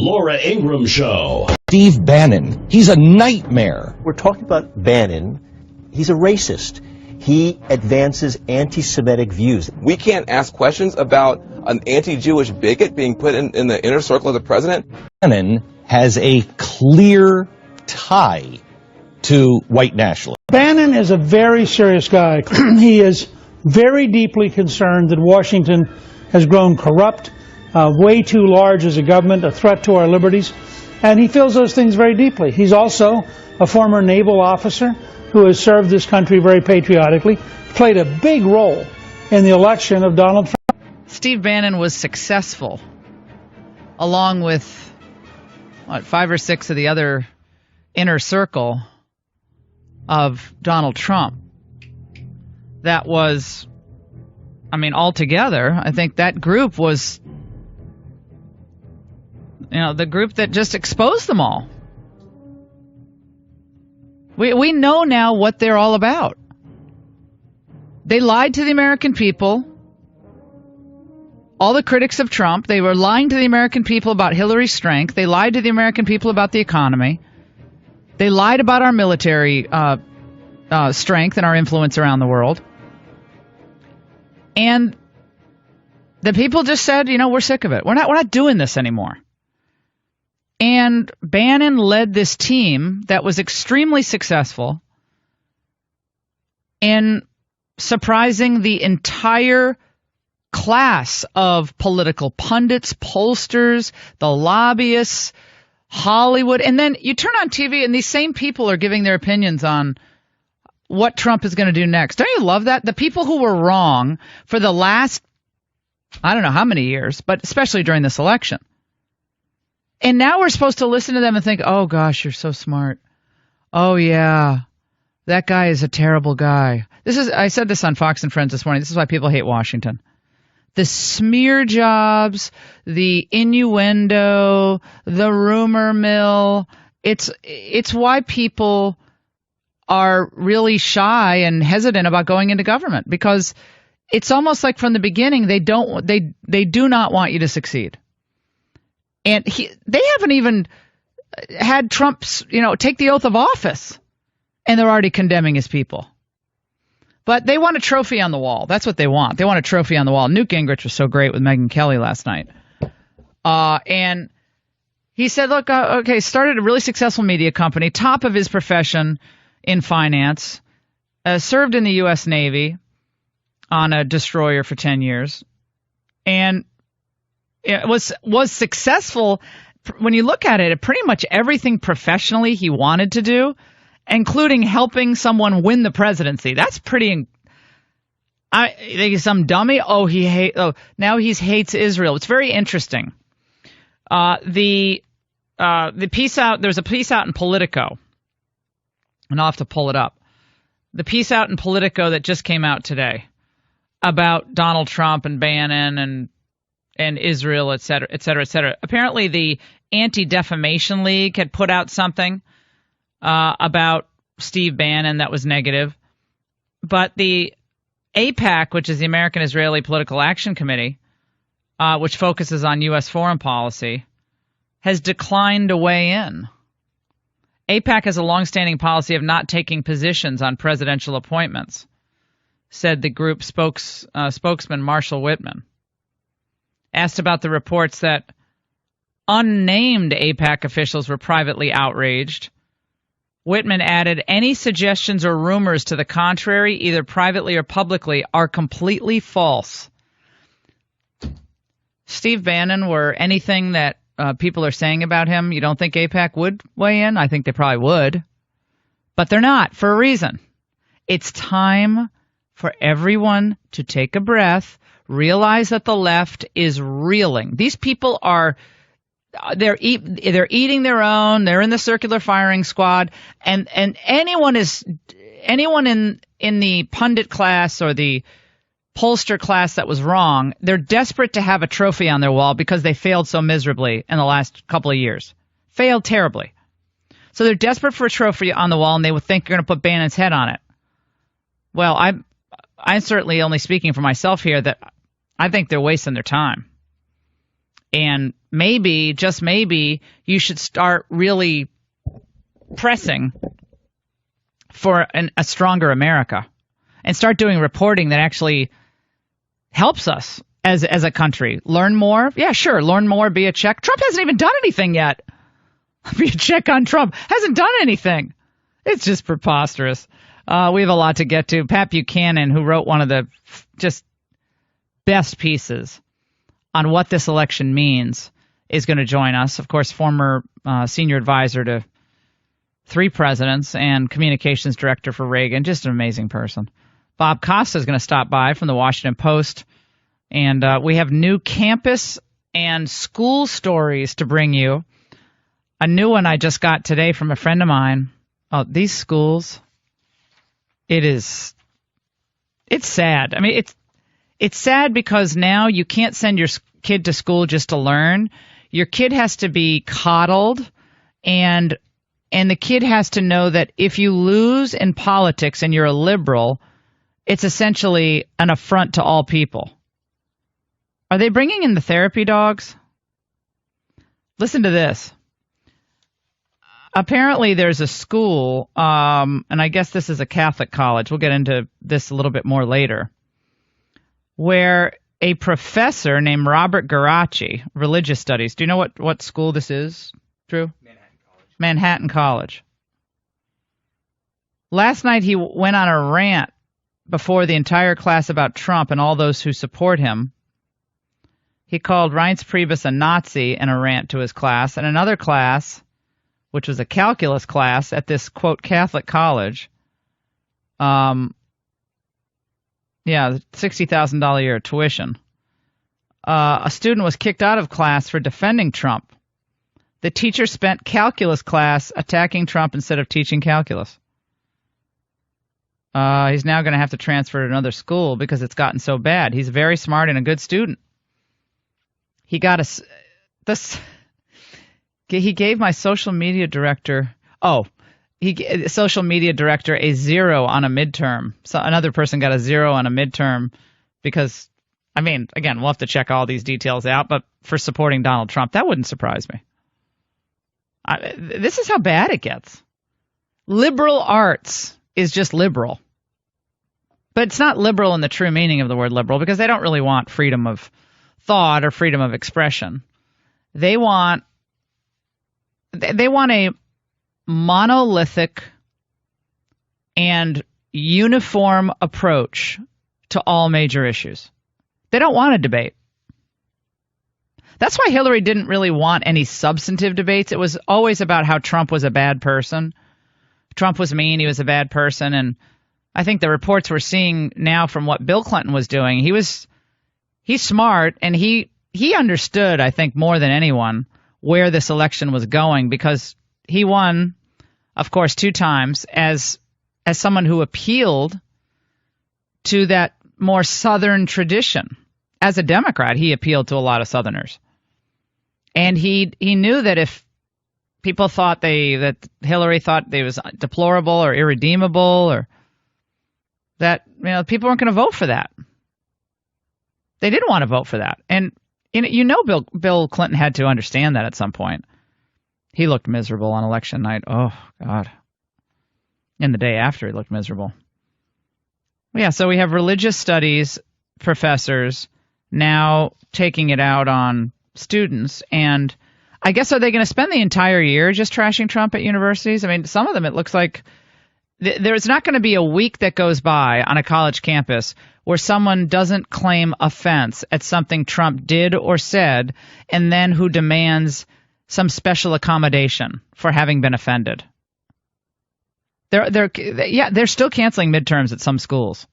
Laura Ingraham Show. Steve Bannon, he's a nightmare. We're talking about Bannon. He's a racist. He advances anti-Semitic views. We can't ask questions about an anti-Jewish bigot being put in the inner circle of the president. Bannon has a clear tie to white nationalism. Bannon is a very serious guy. He is very deeply concerned that Washington has grown corrupt, way too large as a government, a threat to our liberties, and he feels those things very deeply. He's also a former naval officer who has served this country very patriotically, played a big role in the election of Donald Trump. Steve Bannon was successful, along with, 5 or 6 of the other inner circle of Donald Trump. That was, altogether, I think that group was, the group that just exposed them all. We know now what they're all about. They lied to the American people. All the critics of Trump, they were lying to the American people about Hillary's strength. They lied to the American people about the economy. They lied about our military strength and our influence around the world. And the people just said, we're sick of it. We're not doing this anymore. And Bannon led this team that was extremely successful in surprising the entire class of political pundits, pollsters, the lobbyists, Hollywood. And then you turn on TV and these same people are giving their opinions on what Trump is going to do next. Don't you love that? The people who were wrong for the last, I don't know how many years, but especially during this election. And now we're supposed to listen to them and think, oh, gosh, you're so smart. Oh, yeah, that guy is a terrible guy. I said this on Fox and Friends this morning. This is why people hate Washington. The smear jobs, the innuendo, the rumor mill. It's why people are really shy and hesitant about going into government, because it's almost like from the beginning they do not want you to succeed. And they haven't even had Trump's, take the oath of office, and they're already condemning his people. But they want a trophy on the wall. That's what they want. They want a trophy on the wall. Newt Gingrich was so great with Megyn Kelly last night. And he said, look, started a really successful media company, top of his profession in finance, served in the U.S. Navy on a destroyer for 10 years, and it was successful when you look at it, pretty much everything professionally he wanted to do, including helping someone win the presidency. That's pretty. I think he's some dummy. Now he hates Israel. It's very interesting. The piece out. There's a piece out in Politico, and I'll have to pull it up. The piece out in Politico that just came out today about Donald Trump and Bannon and Israel, et cetera, et cetera, et cetera. Apparently, the Anti-Defamation League had put out something about Steve Bannon that was negative. But the AIPAC, which is the American Israeli Political Action Committee, which focuses on U.S. foreign policy, has declined to weigh in. AIPAC has a longstanding policy of not taking positions on presidential appointments, said the group spokesman Marshall Whitman. Asked about the reports that unnamed AIPAC officials were privately outraged, Whitman added, any suggestions or rumors to the contrary, either privately or publicly, are completely false. Steve Bannon, were anything that people are saying about him, you don't think AIPAC would weigh in? I think they probably would. But they're not, for a reason. It's time for everyone to take a breath, realize that the left is reeling. These people are they're eating their own. They're in the circular firing squad, and anyone in the pundit class or the pollster class that was wrong, they're desperate to have a trophy on their wall because they failed so miserably in the last couple of years. Failed terribly. So they're desperate for a trophy on the wall, and they would think you're going to put Bannon's head on it. Well, I'm certainly only speaking for myself here that I think they're wasting their time. And maybe, just maybe, you should start really pressing for a stronger America and start doing reporting that actually helps us as a country. Learn more? Yeah, sure. Learn more, be a check. Trump hasn't even done anything yet. Be a check on Trump. Hasn't done anything. It's just preposterous. We have a lot to get to. Pat Buchanan, who wrote one of the just best pieces on what this election means, is going to join us. Of course, former senior advisor to 3 presidents and communications director for Reagan. Just an amazing person. Bob Costa is going to stop by from the Washington Post. And we have new campus and school stories to bring you. A new one I just got today from a friend of mine. Oh, these schools, it's sad. I mean, it's sad because now you can't send your kid to school just to learn. Your kid has to be coddled, and the kid has to know that if you lose in politics and you're a liberal, it's essentially an affront to all people. Are they bringing in the therapy dogs? Listen to this. Apparently there's a school, and I guess this is a Catholic college. We'll get into this a little bit more later, where a professor named Robert Garaci, religious studies. Do you know what school this is, Drew? Manhattan College. Last night he went on a rant before the entire class about Trump and all those who support him. He called Reince Priebus a Nazi in a rant to his class. And another class, which was a calculus class at this, quote, Catholic college, $60,000 a year tuition. A student was kicked out of class for defending Trump. The teacher spent calculus class attacking Trump instead of teaching calculus. He's now going to have to transfer to another school because it's gotten so bad. He's very smart and a good student. He got he gave my social media director a 0 on a midterm. So another person got a 0 on a midterm because, I mean, again, we'll have to check all these details out, but for supporting Donald Trump, that wouldn't surprise me. This is how bad it gets. Liberal arts is just liberal. But it's not liberal in the true meaning of the word liberal because they don't really want freedom of thought or freedom of expression. They want a monolithic and uniform approach to all major issues. They don't want a debate. That's why Hillary didn't really want any substantive debates. It was always about how Trump was a bad person. Trump was mean, he was a bad person, and I think the reports we're seeing now from what Bill Clinton was doing, he's smart, and he understood, I think, more than anyone where this election was going because he won, of course, 2 times as someone who appealed to that more Southern tradition. As a Democrat, he appealed to a lot of Southerners. And he knew that if people thought that Hillary thought they was deplorable or irredeemable or that, people weren't going to vote for that. They didn't want to vote for that. And Bill Clinton had to understand that at some point. He looked miserable on election night. Oh, God. And the day after, he looked miserable. Yeah, so we have religious studies professors now taking it out on students. And I guess, are they going to spend the entire year just trashing Trump at universities? I mean, some of them, it looks like there's not going to be a week that goes by on a college campus where someone doesn't claim offense at something Trump did or said and then who demands some special accommodation for having been offended. They're still canceling midterms at some schools.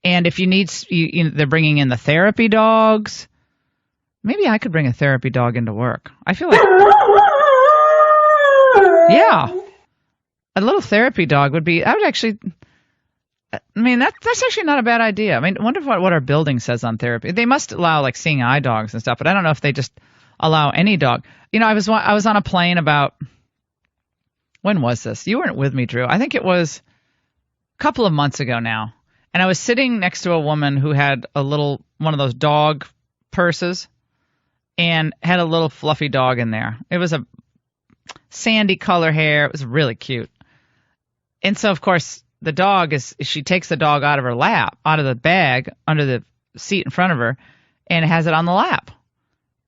And if you need, they're bringing in the therapy dogs. Maybe I could bring a therapy dog into work. I feel like, yeah, a little therapy dog would be. That's actually not a bad idea. I mean, I wonder what our building says on therapy. They must allow like seeing eye dogs and stuff, but I don't know if they just allow any dog. I was on a plane about, when was this? You weren't with me, Drew. I think it was a couple of months ago now. And I was sitting next to a woman who had one of those dog purses. and had a little fluffy dog in there. It was a sandy color hair. It was really cute. And so, of course, the dog she takes the dog out of her lap, out of the bag, under the seat in front of her, and has it on the lap.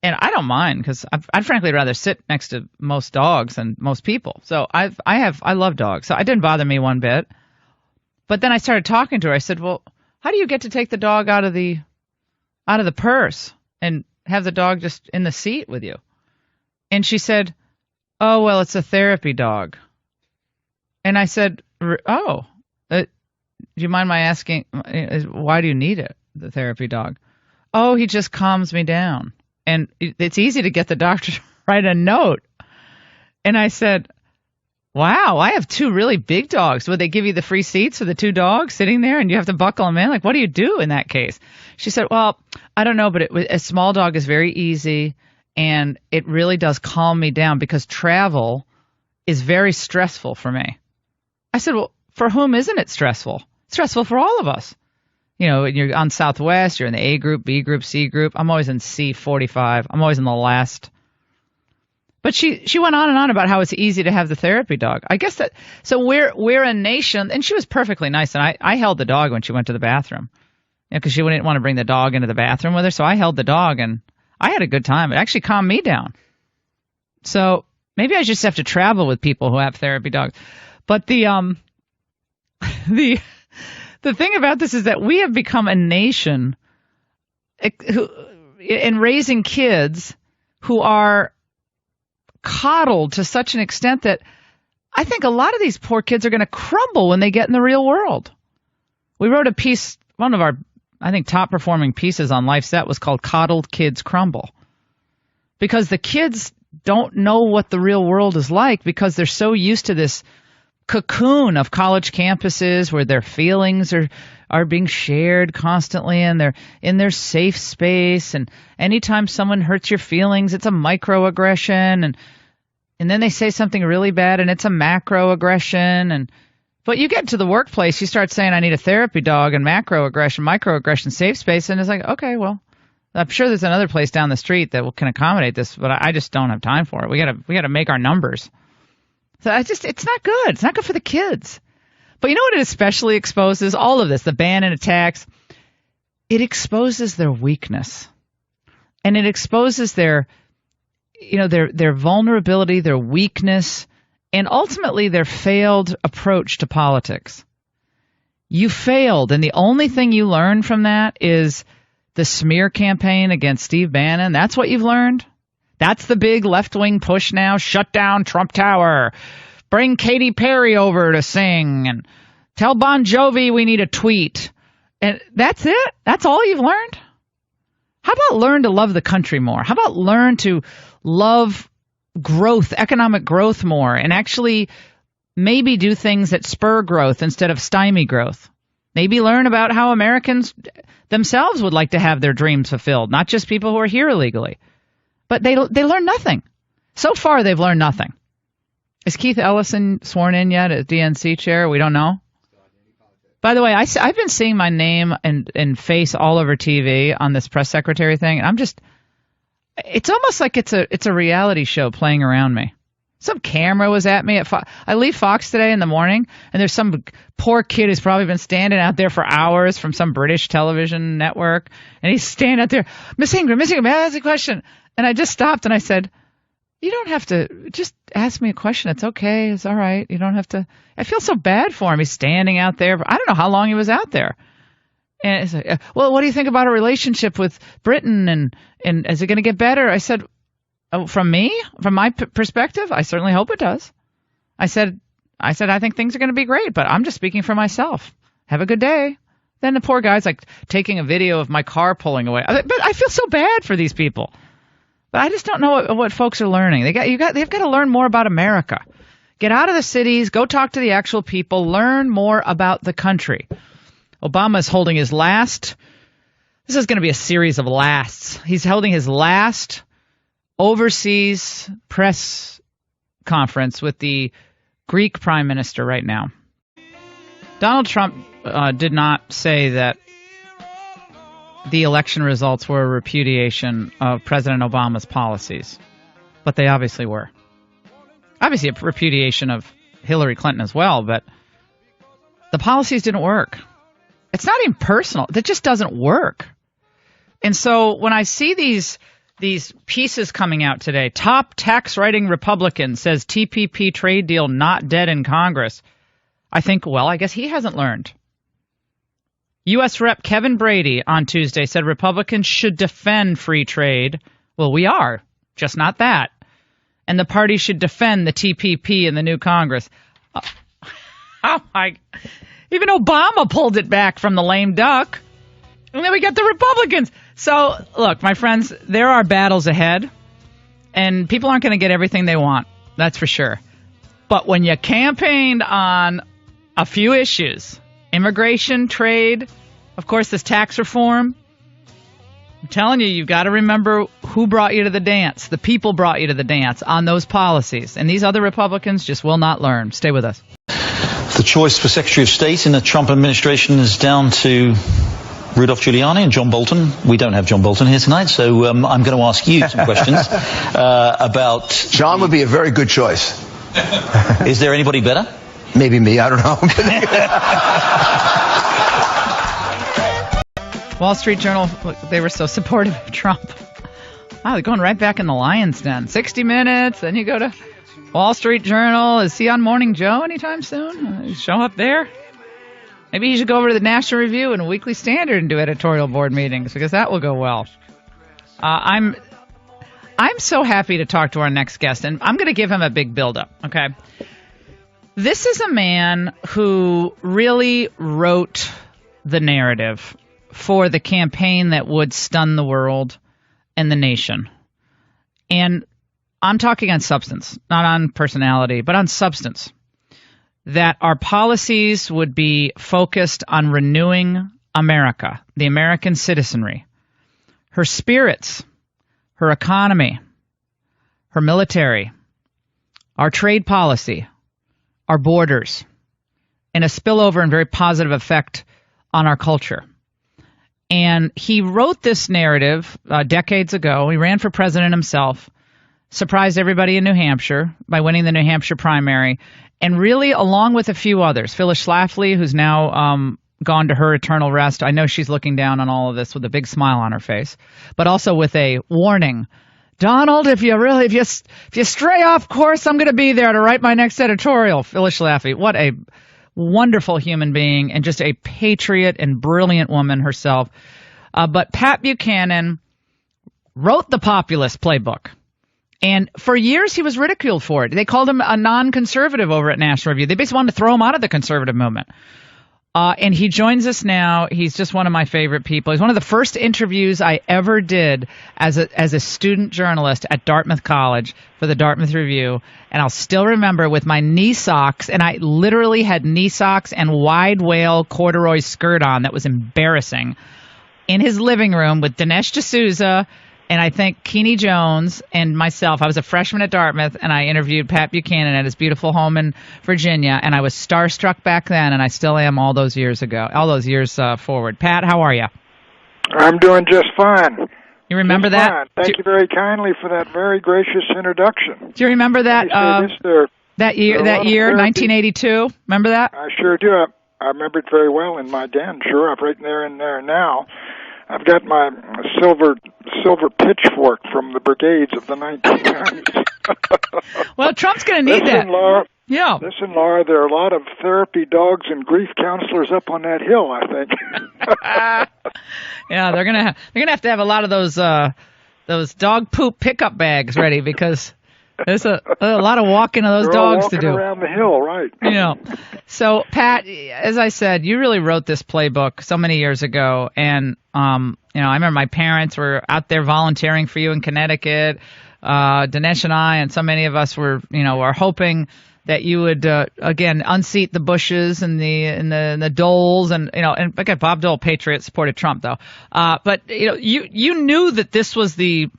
And I don't mind because I'd frankly rather sit next to most dogs than most people. So I love dogs. So it didn't bother me one bit. But then I started talking to her. I said, well, how do you get to take the dog out of the purse and have the dog just in the seat with you? And she said, oh, well, it's a therapy dog. And I said, oh, do you mind my asking, why do you need it, the therapy dog? Oh, he just calms me down. And it's easy to get the doctor to write a note. And I said, wow, I have 2 really big dogs. Would they give you the free seats for the 2 dogs sitting there and you have to buckle them in? Like, what do you do in that case? She said, well, I don't know, but a small dog is very easy and it really does calm me down because travel is very stressful for me. I said, well, for whom isn't it stressful? It's stressful for all of us. You know, you're on Southwest, you're in the A group, B group, C group. I'm always in C45. I'm always in the last. But she went on and on about how it's easy to have the therapy dog. I guess that, so we're a nation, and she was perfectly nice. And I held the dog when she went to the bathroom, because she wouldn't want to bring the dog into the bathroom with her. So I held the dog, and I had a good time. It actually calmed me down. So maybe I just have to travel with people who have therapy dogs. But the thing about this is that we have become a nation in raising kids who are coddled to such an extent that I think a lot of these poor kids are going to crumble when they get in the real world. We wrote a piece, one of our, I think, top performing pieces on Life Set was called Coddled Kids Crumble. Because the kids don't know what the real world is like because they're so used to this cocoon of college campuses where their feelings are being shared constantly and they're in their safe space, and anytime someone hurts your feelings, it's a microaggression, and then they say something really bad and it's a macroaggression. But you get to the workplace, you start saying I need a therapy dog and microaggression, safe space, and it's like, okay, well, I'm sure there's another place down the street that can accommodate this, but I just don't have time for it. We got to make our numbers. So it's not good. It's not good for the kids. But you know what it especially exposes? All of this, the Bannon attacks, it exposes their weakness. And it exposes their vulnerability, their weakness, and ultimately their failed approach to politics. You failed, and the only thing you learned from that is the smear campaign against Steve Bannon. That's what you've learned? That's the big left-wing push now. Shut down Trump Tower. Bring Katy Perry over to sing. And tell Bon Jovi we need a tweet. And that's it? That's all you've learned? How about learn to love the country more? How about learn to love growth, economic growth more, and actually maybe do things that spur growth instead of stymie growth? Maybe learn about how Americans themselves would like to have their dreams fulfilled, not just people who are here illegally. But they learn nothing. So far, they've learned nothing. Is Keith Ellison sworn in yet as DNC chair? We don't know. By the way, I've been seeing my name and face all over TV on this press secretary thing, and it's almost like it's a reality show playing around me. Some camera was at me at I leave Fox today in the morning, and there's some poor kid who's probably been standing out there for hours from some British television network, and he's standing out there, Miss Ingram, may I ask a question? And I just stopped and I said, you don't have to just ask me a question. It's okay. It's all right. You don't have to. I feel so bad for him. He's standing out there. I don't know how long he was out there. And it's like, well, what do you think about a relationship with Britain? And is it going to get better? I said, oh, from my perspective, I certainly hope it does. I said, I think things are going to be great, but I'm just speaking for myself. Have a good day. Then the poor guy's like taking a video of my car pulling away. But I feel so bad for these people. But I just don't know what folks are learning. They've got to learn more about America. Get out of the cities, go talk to the actual people, learn more about the country. Obama is holding his last. This is going to be a series of lasts. He's holding his last overseas press conference with the Greek prime minister right now. Donald Trump did not say that the election results were a repudiation of President Obama's policies, but they obviously were. Obviously a repudiation of Hillary Clinton as well, but the policies didn't work. It's not even personal. That just doesn't work. And so when I see these pieces coming out today, top tax-writing Republican says TPP trade deal not dead in Congress, I think, well, I guess he hasn't learned. U.S. Rep. Kevin Brady on Tuesday said Republicans should defend free trade. Well, we are, just not that. And the party should defend the TPP in the new Congress. Oh my! Even Obama pulled it back from the lame duck. And then we got the Republicans. So, look, my friends, there are battles ahead. And people aren't going to get everything they want. That's for sure. But when you campaigned on a few issues, immigration, trade, of course, this tax reform, I'm telling you, you've got to remember who brought you to the dance. The people brought you to the dance on those policies. And these other Republicans just will not learn. Stay with us. The choice for Secretary of State in the Trump administration is down to Rudolph Giuliani and John Bolton. We don't have John Bolton here tonight, so I'm going to ask you some questions about... John would be a very good choice. Is there anybody better? Maybe me, I don't know. Wall Street Journal, look, they were so supportive of Trump. Wow, they're going right back in the lion's den. 60 Minutes, then you go to Wall Street Journal. Is he on Morning Joe anytime soon? Show up there? Maybe he should go over to the National Review and Weekly Standard and do editorial board meetings, because that will go well. I'm so happy to talk to our next guest, and I'm going to give him a big build-up, okay? This is a man who really wrote the narrative for the campaign that would stun the world and the nation. And I'm talking on substance, not on personality, but on substance. That our policies would be focused on renewing America, the American citizenry, her spirits, her economy, her military, our trade policy, our borders, and a spillover and very positive effect on our culture. And he wrote this narrative decades ago. He ran for president himself, surprised everybody in New Hampshire by winning the New Hampshire primary, and really, along with a few others, Phyllis Schlafly, who's now gone to her eternal rest. I know she's looking down on all of this with a big smile on her face, but also with a warning. Donald, if you stray off course, I'm going to be there to write my next editorial. Phyllis Schlafly, what a wonderful human being and just a patriot and brilliant woman herself. But Pat Buchanan wrote the populist playbook. And for years, he was ridiculed for it. They called him a non-conservative over at National Review. They basically wanted to throw him out of the conservative movement. And he joins us now. He's just one of my favorite people. He's one of the first interviews I ever did as a student journalist at Dartmouth College for the Dartmouth Review. And I'll still remember with my knee socks, and I literally had knee socks and wide whale corduroy skirt on that was embarrassing, in his living room with Dinesh D'Souza and I think Keeney Jones and myself. I was a freshman at Dartmouth, and I interviewed Pat Buchanan at his beautiful home in Virginia, and I was starstruck back then, and I still am all those years forward. Pat, how are you? I'm doing just fine. You remember that? Fine. Thank you very kindly for that very gracious introduction. Do you remember that? That year, 1982. Remember that? I sure do. I remember it very well in my den. Sure, I'm right there in there now. I've got my silver pitchfork from the brigades of the 1990s. Well, Trump's going to need that. Laura, yeah. Listen, Laura, there are a lot of therapy dogs and grief counselors up on that hill, I think. Yeah, they're gonna have to have a lot of those dog poop pickup bags ready, because there's a lot of walking of those dogs to do. Around the hill, right? You know. So, Pat, as I said, you really wrote this playbook so many years ago, and I remember my parents were out there volunteering for you in Connecticut. Dinesh and I, and so many of us were hoping that you would again unseat the Bushes and the Doles, and again, Bob Dole, patriot, supported Trump though. But you knew that this was the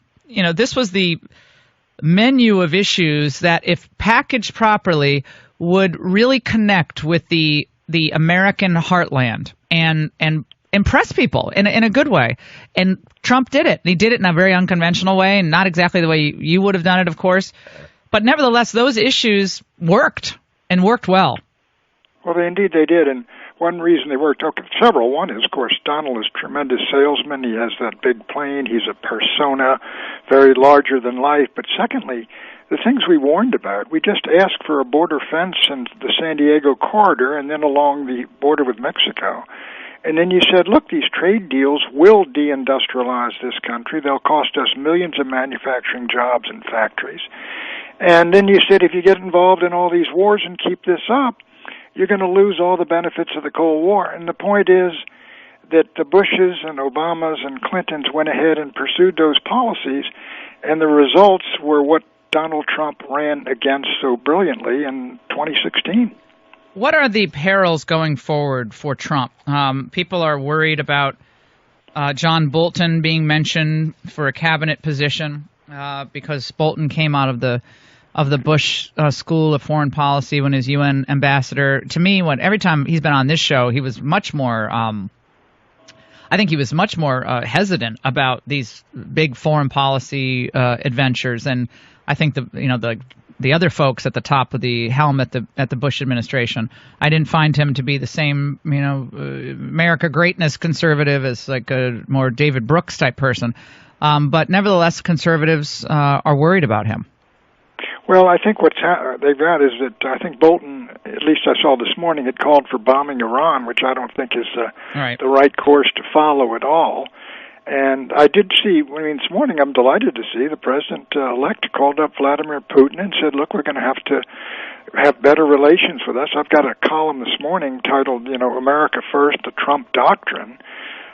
menu of issues that, if packaged properly, would really connect with the American heartland and impress people in a good way. And Trump did it. He did it in a very unconventional way, and not exactly the way you would have done it, of course. But nevertheless, those issues worked, and worked well. Well, indeed they did, and one reason they worked, okay, several. One is, of course, Donald is a tremendous salesman. He has that big plane. He's a persona, very larger than life. But secondly, the things we warned about, we just asked for a border fence in the San Diego corridor and then along the border with Mexico. And then you said, look, these trade deals will deindustrialize this country. They'll cost us millions of manufacturing jobs and factories. And then you said, if you get involved in all these wars and keep this up, you're going to lose all the benefits of the Cold War. And the point is that the Bushes and Obamas and Clintons went ahead and pursued those policies, and the results were what Donald Trump ran against so brilliantly in 2016. What are the perils going forward for Trump? People are worried about John Bolton being mentioned for a cabinet position because Bolton came out of the Bush School of Foreign Policy when he was UN ambassador. To me, every time he's been on this show, he was much more. I think he was much more hesitant about these big foreign policy adventures, and I think the other folks at the top of the helm at the Bush administration, I didn't find him to be the same America greatness conservative as like a more David Brooks type person. But nevertheless, conservatives are worried about him. Well, I think they've got is that I think Bolton, at least I saw this morning, had called for bombing Iran, which I don't think is the right course to follow at all. And I did see, this morning I'm delighted to see the president-elect called up Vladimir Putin and said, look, we're going to have better relations with us. I've got a column this morning titled, America First, the Trump Doctrine,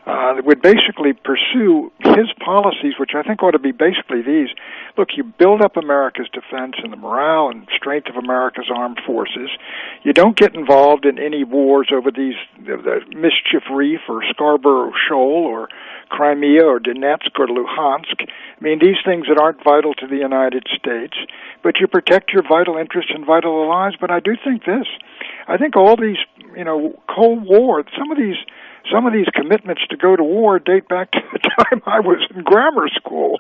that would basically pursue his policies, which I think ought to be basically these. Look, you build up America's defense and the morale and strength of America's armed forces. You don't get involved in any wars over the Mischief Reef or Scarborough Shoal or Crimea or Donetsk or Luhansk. These things that aren't vital to the United States, but you protect your vital interests and vital allies. But I do think this. I think all these, Cold War, some of these commitments to go to war date back to the time I was in grammar school.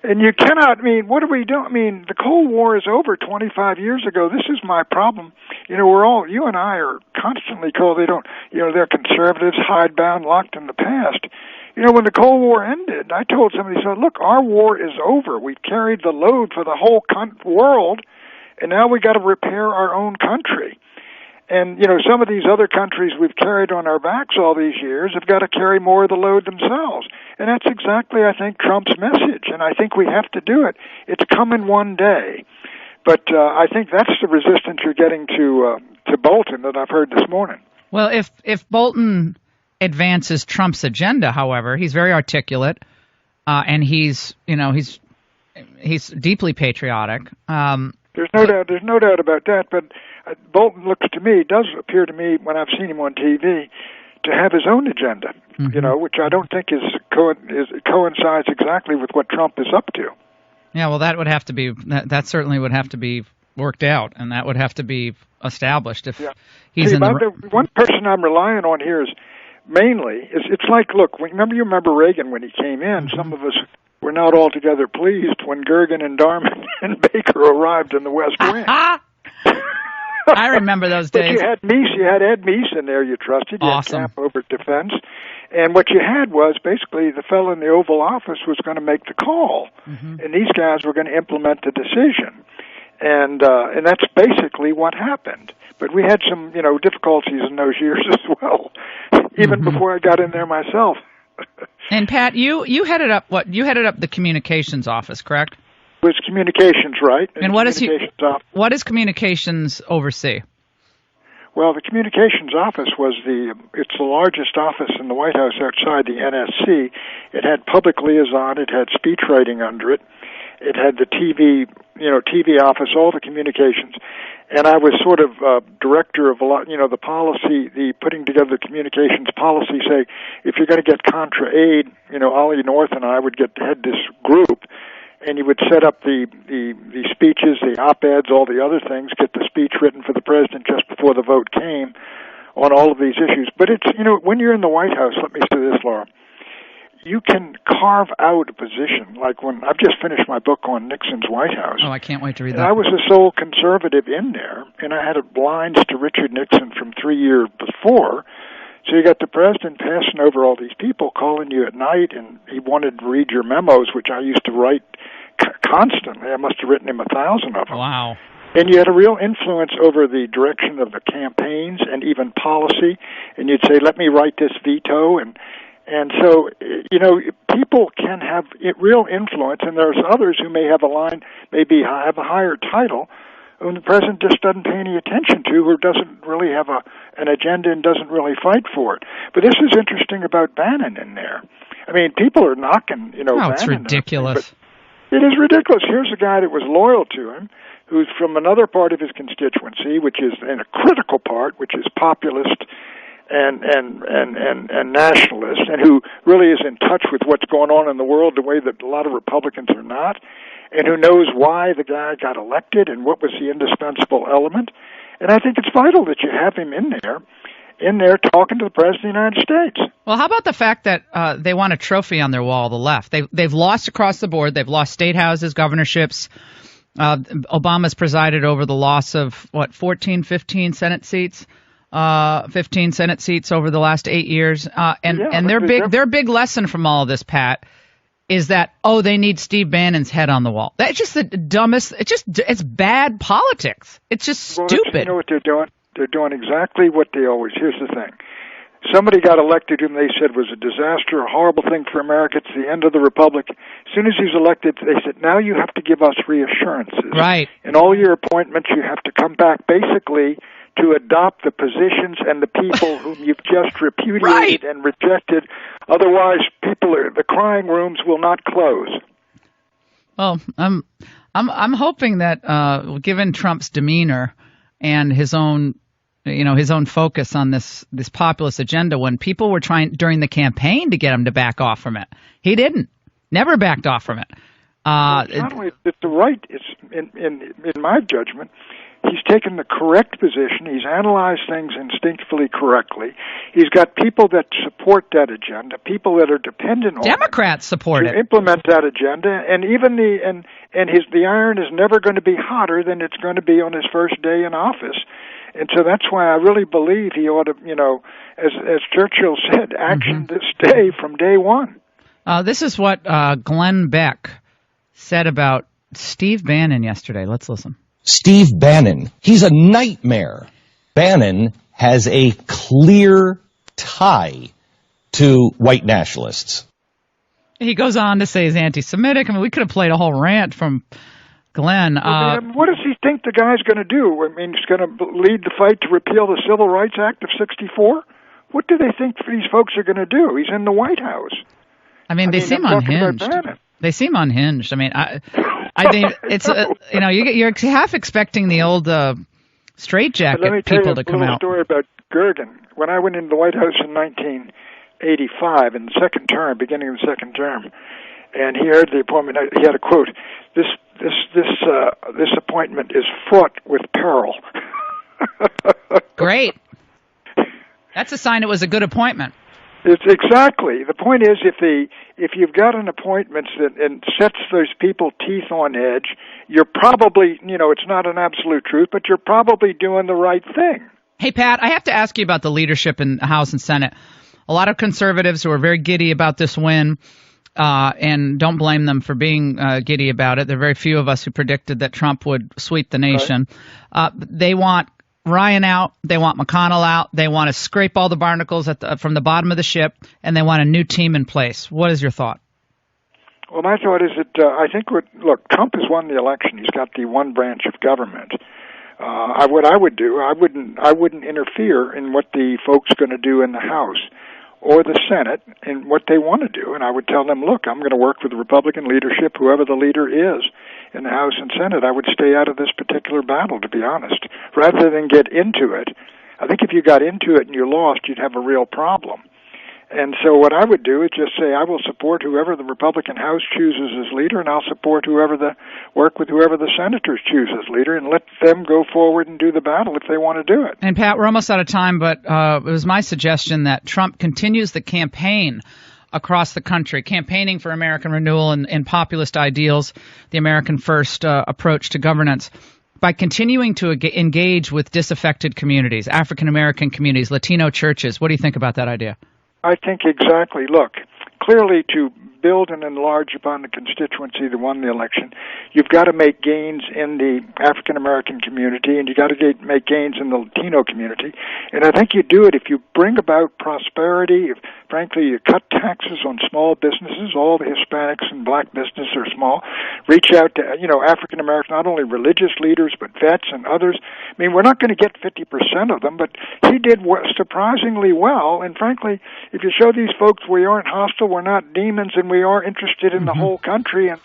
And you cannot, what do we do? The Cold War is over 25 years ago. This is my problem. You and I are constantly told they're conservatives, hidebound, locked in the past. When the Cold War ended, I told somebody, look, our war is over. We've carried the load for the whole world, and now we got to repair our own country. And, some of these other countries we've carried on our backs all these years have got to carry more of the load themselves. And that's exactly, I think, Trump's message. And I think we have to do it. It's coming one day. But I think that's the resistance you're getting to Bolton that I've heard this morning. Well, if Bolton advances Trump's agenda, however, he's very articulate, and he's deeply patriotic. There's no doubt about that. But Bolton does appear to me, when I've seen him on TV, to have his own agenda, which I don't think coincides exactly with what Trump is up to. Yeah, well, that certainly would have to be worked out, and that would have to be established if he's in the one person I'm relying on here is mainly, it's like, look, you remember Reagan when he came in, some of us were not altogether pleased when Gergen and Darman and Baker arrived in the West Wing. I remember those days. But you had Ed Meese in there you trusted. You awesome. had Camp over defense. And what you had was basically the fellow in the Oval Office was going to make the call. Mm-hmm. And these guys were going to implement the decision. And that's basically what happened. But we had some, difficulties in those years as well, even before I got in there myself. And Pat, you headed up the communications office, correct? It was communications, right? And what does communications oversee? Well, the communications office it's the largest office in the White House outside the NSC. It had public liaison, it had speech writing under it, it had the TV office, all the communications. And I was sort of director of a lot, the policy, the putting together the communications policy. Say, if you're going to get contra aid, Ollie North and I would head this group, and you would set up the speeches, the op-eds, all the other things, get the speech written for the president just before the vote came, on all of these issues. But it's, when you're in the White House, let me say this, Laura, you can carve out a position. Like when I've just finished my book on Nixon's White House. Oh, I can't wait to read and that. I was the sole conservative in there, and I had blinds to Richard Nixon from 3 years before. So you got the president passing over all these people, calling you at night, and he wanted to read your memos, which I used to write constantly. I must have written him 1,000 of them. Wow. And you had a real influence over the direction of the campaigns and even policy. And you'd say, let me write this veto. And so, people can have real influence, and there's others who may have a line, maybe have a higher title, whom the president just doesn't pay any attention to, who doesn't really have an agenda and doesn't really fight for it. But this is interesting about Bannon in there. I mean, people are knocking, Bannon. It's ridiculous. It is ridiculous. Here's a guy that was loyal to him, who's from another part of his constituency, which is in a critical part, which is populist and nationalist, and who really is in touch with what's going on in the world the way that a lot of Republicans are not, and who knows why the guy got elected and what was the indispensable element. And I think it's vital that you have him in there talking to the President of the United States. Well, how about the fact that they want a trophy on their wall, the left? They've lost across the board. They've lost state houses, governorships. Obama's presided over the loss of, 15 Senate seats? 15 Senate seats over the last 8 years. And their big lesson from all of this, Pat, is that, they need Steve Bannon's head on the wall. That's just the dumbest. It's bad politics. It's just stupid. You know what they're doing? They're doing exactly what they always. Here's the thing. Somebody got elected whom they said was a disaster, a horrible thing for America. It's the end of the republic. As soon as he's elected, they said, now you have to give us reassurances. Right. In all your appointments, you have to come back basically to adopt the positions and the people whom you've just repudiated and rejected. Otherwise, the crying rooms will not close. Well, I'm hoping that given Trump's demeanor and his own focus on this populist agenda, when people were trying during the campaign to get him to back off from it, he didn't. Never backed off from it. Not only it's the right. It's in my judgment. He's taken the correct position. He's analyzed things instinctively correctly. He's got people that support that agenda, people that are dependent on Democrats support it. Implement that agenda, and even the iron is never going to be hotter than it's going to be on his first day in office. And so that's why I really believe he ought to, as Churchill said, action this day from day one. This is what Glenn Beck said about Steve Bannon yesterday. Let's listen. Steve Bannon, he's a nightmare. Bannon has a clear tie to white nationalists. He goes on to say he's anti-Semitic. I mean, we could have played a whole rant from Glenn. What does he think the guy's going to do? I mean, he's going to lead the fight to repeal the Civil Rights Act of '64? What do they think these folks are going to do? He's in the White House. I mean, they seem unhinged. They seem unhinged. I mean, I think it's you're half expecting the old straitjacket people to come out. Let me tell you a little story about Gergen. When I went into the White House in 1985, in the second term, beginning of the second term, and he heard the appointment, he had a quote: "This appointment is fraught with peril." Great. That's a sign it was a good appointment. It's exactly. The point is, if you've got an appointment that sets those people teeth on edge, you're probably, it's not an absolute truth, but you're probably doing the right thing. Hey, Pat, I have to ask you about the leadership in the House and Senate. A lot of conservatives who are very giddy about this win, and don't blame them for being giddy about it. There are very few of us who predicted that Trump would sweep the nation. Right. They want Ryan out, they want McConnell out, they want to scrape all the barnacles from the bottom of the ship, and they want a new team in place. What is your thought? Well, my thought is that I think Trump has won the election. He's got the one branch of government. What I would do, I wouldn't interfere in what the folks are going to do in the House or the Senate and what they want to do. And I would tell them, look, I'm going to work with the Republican leadership, whoever the leader is in the House and Senate. I would stay out of this particular battle, to be honest, rather than get into it. I think if you got into it and you lost, you'd have a real problem. And so what I would do is just say I will support whoever the Republican House chooses as leader, and I'll support work with whoever the senators choose as leader, and let them go forward and do the battle if they want to do it. And Pat, we're almost out of time, but it was my suggestion that Trump continues the campaign across the country, campaigning for American renewal and populist ideals, the American first approach to governance, by continuing to engage with disaffected communities, African American communities, Latino churches. What do you think about that idea? I think exactly. Look, clearly to build and enlarge upon the constituency that won the election, you've got to make gains in the African American community, and you got to make gains in the Latino community. And I think you do it if you bring about prosperity. If, frankly, you cut taxes on small businesses. All the Hispanics and black businesses are small. Reach out to African American, not only religious leaders but vets and others. I mean, we're not going to get 50% of them, but he did surprisingly well. And frankly, if you show these folks we aren't hostile, we're not demons, and we are interested in the whole country, and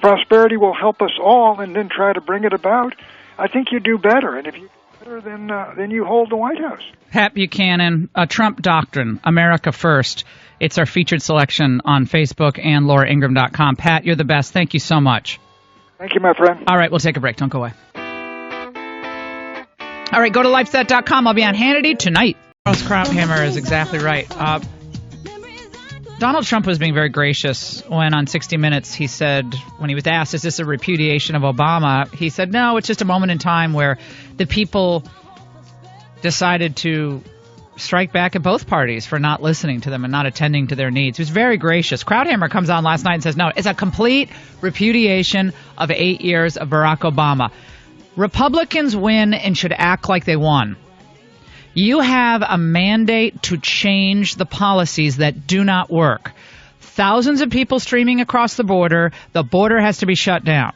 prosperity will help us all, and then try to bring it about, I think you do better. And if you do better, then you hold the White House. Pat Buchanan, Trump Doctrine, America First. It's our featured selection on Facebook and LauraIngraham.com. Pat, you're the best. Thank you so much. Thank you, my friend. All right, we'll take a break. Don't go away. All right, go to lifeset.com. I'll be on Hannity tonight. Charles Krauthammer is exactly right. Donald Trump was being very gracious when on 60 Minutes he said, when he was asked, is this a repudiation of Obama? He said, no, it's just a moment in time where the people decided to strike back at both parties for not listening to them and not attending to their needs. He was very gracious. Krauthammer comes on last night and says, no, it's a complete repudiation of 8 years of Barack Obama. Republicans win and should act like they won. You have a mandate to change the policies that do not work. Thousands of people streaming across the border has to be shut down.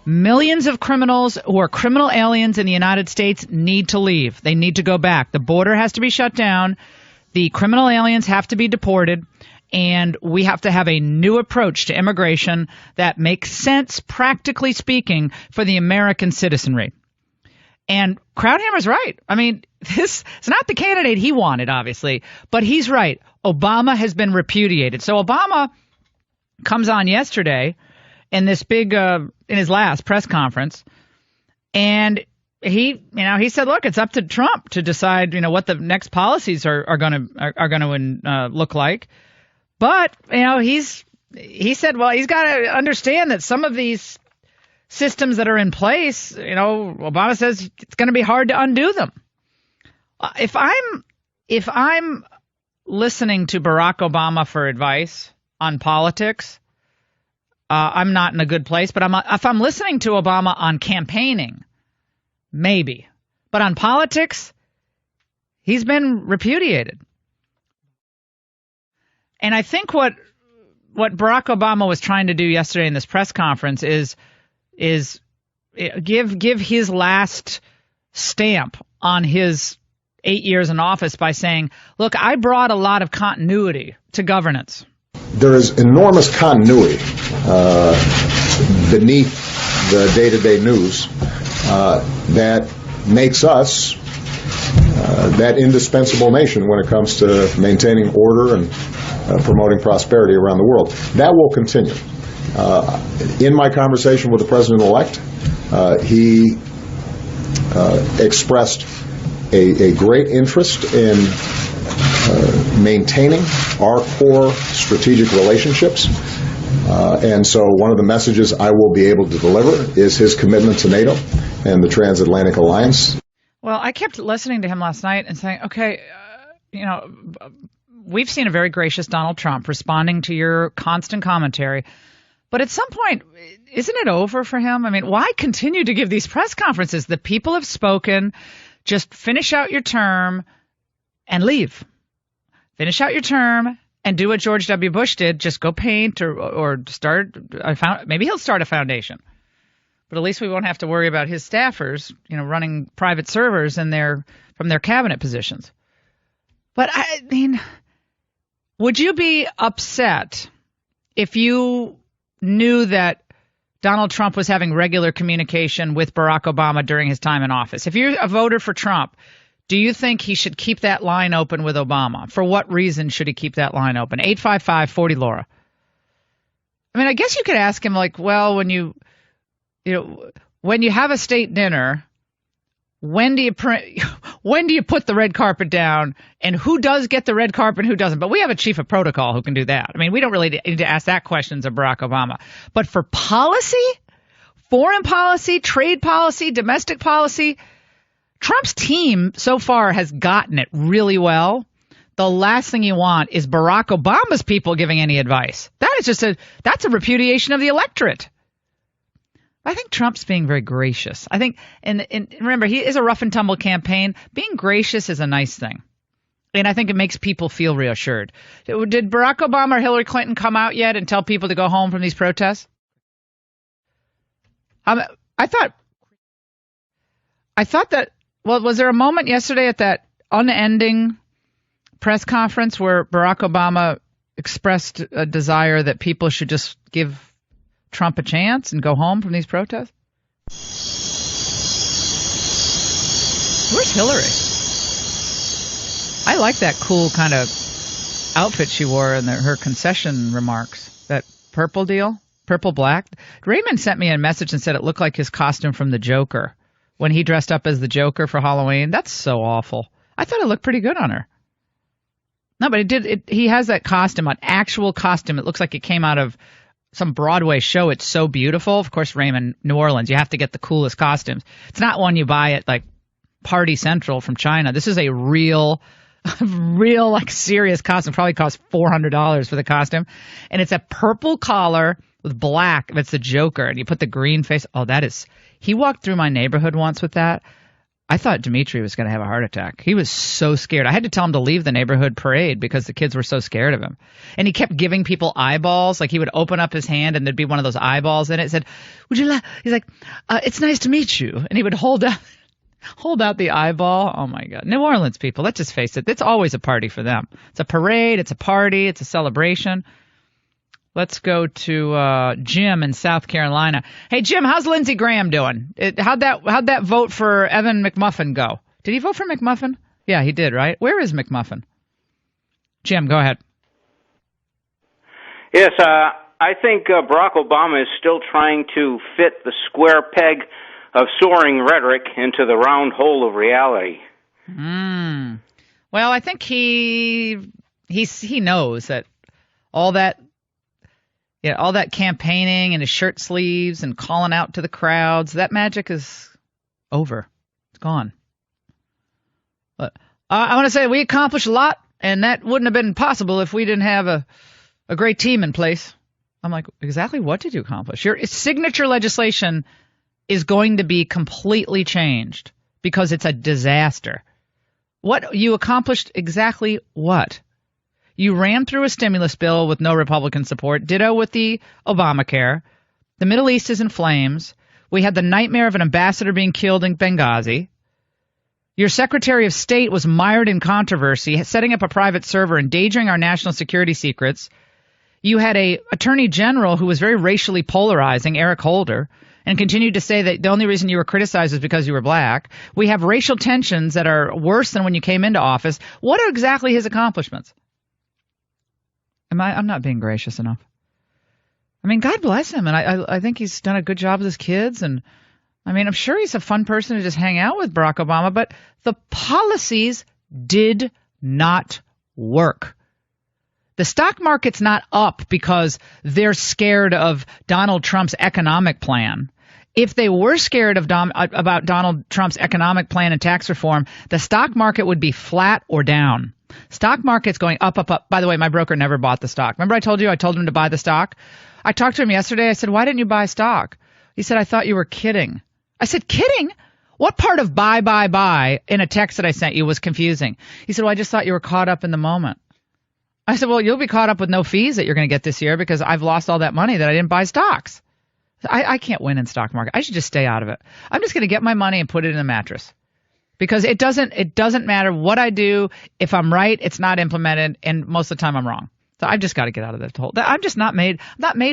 Millions of criminals who are criminal aliens in the United States need to leave. They need to go back. The border has to be shut down. The criminal aliens have to be deported. And we have to have a new approach to immigration that makes sense, practically speaking, for the American citizenry. And Krauthammer's right. I mean, this is not the candidate he wanted, obviously, but he's right. Obama has been repudiated. So Obama comes on yesterday in this big, in his last press conference, and he said, look, it's up to Trump to decide, what the next policies are going to look like. But, he said, well, he's got to understand that some of these systems that are in place, Obama says it's going to be hard to undo them. If I'm listening to Barack Obama for advice on politics, I'm not in a good place. But if I'm listening to Obama on campaigning, maybe. But on politics, he's been repudiated. And I think what Barack Obama was trying to do yesterday in this press conference is give his last stamp on his 8 years in office by saying, look, I brought a lot of continuity to governance. There is enormous continuity beneath the day-to-day news that makes us that indispensable nation when it comes to maintaining order and promoting prosperity around the world. That will continue. In my conversation with the President-elect, he expressed a great interest in maintaining our core strategic relationships. And so one of the messages I will be able to deliver is his commitment to NATO and the transatlantic alliance. Well, I kept listening to him last night and saying, okay, we've seen a very gracious Donald Trump responding to your constant commentary. But at some point, isn't it over for him? I mean, why continue to give these press conferences? The people have spoken. Just finish out your term and leave. Finish out your term and do what George W. Bush did. Just go paint or start maybe he'll start a foundation. But at least we won't have to worry about his staffers, running private servers from their cabinet positions. But I mean, would you be upset if you knew that Donald Trump was having regular communication with Barack Obama during his time in office? If you're a voter for Trump, Do you think he should keep that line open with Obama? For what reason should he keep that line open? 855-40-LAURA. I mean, I guess you could ask him, like, well, when you have a state dinner, when do you put the red carpet down, and who does get the red carpet and who doesn't? But we have a chief of protocol who can do that. I mean, we don't really need to ask that questions of Barack Obama. But for policy, foreign policy, trade policy, domestic policy, Trump's team so far has gotten it really well. The last thing you want is Barack Obama's people giving any advice. That's a repudiation of the electorate. I think Trump's being very gracious. I think, and remember, he is a rough and tumble campaign. Being gracious is a nice thing. And I think it makes people feel reassured. Did Barack Obama or Hillary Clinton come out yet and tell people to go home from these protests? I thought that, well, was there a moment yesterday at that unending press conference where Barack Obama expressed a desire that people should just give Trump a chance and go home from these protests? Where's Hillary? I like that cool kind of outfit she wore in her concession remarks. That purple deal, purple black. Raymond sent me a message and said it looked like his costume from the Joker when he dressed up as the Joker for Halloween. That's so awful. I thought it looked pretty good on her. No, but he has that costume, an actual costume. It looks like it came out of some Broadway show. It's so beautiful. Of course, Raymond, New Orleans, you have to get the coolest costumes. It's not one you buy at like Party Central from China. This is a real like serious costume. Probably cost $400 for the costume. And it's a purple collar with black. It's the Joker. And you put the green face. Oh, he walked through my neighborhood once with that. I thought Dimitri was going to have a heart attack. He was so scared. I had to tell him to leave the neighborhood parade because the kids were so scared of him. And he kept giving people eyeballs. Like he would open up his hand and there'd be one of those eyeballs in it. It said, "Would you like?" He's like, "It's nice to meet you." And he would hold out the eyeball. Oh my God. New Orleans people, let's just face it. It's always a party for them. It's a parade. It's a party. It's a celebration. Let's go to Jim in South Carolina. Hey, Jim, how's Lindsey Graham doing? How'd that vote for Evan McMuffin go? Did he vote for McMuffin? Yeah, he did, right? Where is McMuffin? Jim, go ahead. Yes, I think Barack Obama is still trying to fit the square peg of soaring rhetoric into the round hole of reality. Well, I think he knows that all that campaigning and his shirt sleeves and calling out to the crowds, that magic is over. It's gone. But I want to say we accomplished a lot, and that wouldn't have been possible if we didn't have a great team in place. I'm like, exactly what did you accomplish? Your signature legislation is going to be completely changed because it's a disaster. What you accomplished exactly what? You ran through a stimulus bill with no Republican support. Ditto with the Obamacare. The Middle East is in flames. We had the nightmare of an ambassador being killed in Benghazi. Your Secretary of State was mired in controversy, setting up a private server, endangering our national security secrets. You had a Attorney General who was very racially polarizing, Eric Holder, and continued to say that the only reason you were criticized is because you were black. We have racial tensions that are worse than when you came into office. What are exactly his accomplishments? I'm not being gracious enough. I mean, God bless him, and I think he's done a good job with his kids, and I mean, I'm sure he's a fun person to just hang out with, Barack Obama, but the policies did not work. The stock market's not up because they're scared of Donald Trump's economic plan. If they were scared about Donald Trump's economic plan and tax reform, the stock market would be flat or down. Stock market's going up, up, up. By the way, my broker never bought the stock. Remember I told him to buy the stock? I talked to him yesterday. I said, "Why didn't you buy stock?" He said, "I thought you were kidding." I said, "Kidding? What part of buy in a text that I sent you was confusing?" He said, "Well, I just thought you were caught up in the moment." I said, "Well, you'll be caught up with no fees that you're going to get this year because I've lost all that money that I didn't buy stocks." I can't win in stock market. I should just stay out of it. I'm just going to get my money and put it in a mattress. Because it doesn't matter what I do. If I'm right, it's not implemented, and most of the time I'm wrong. So I've just got to get out of that whole. I'm just not made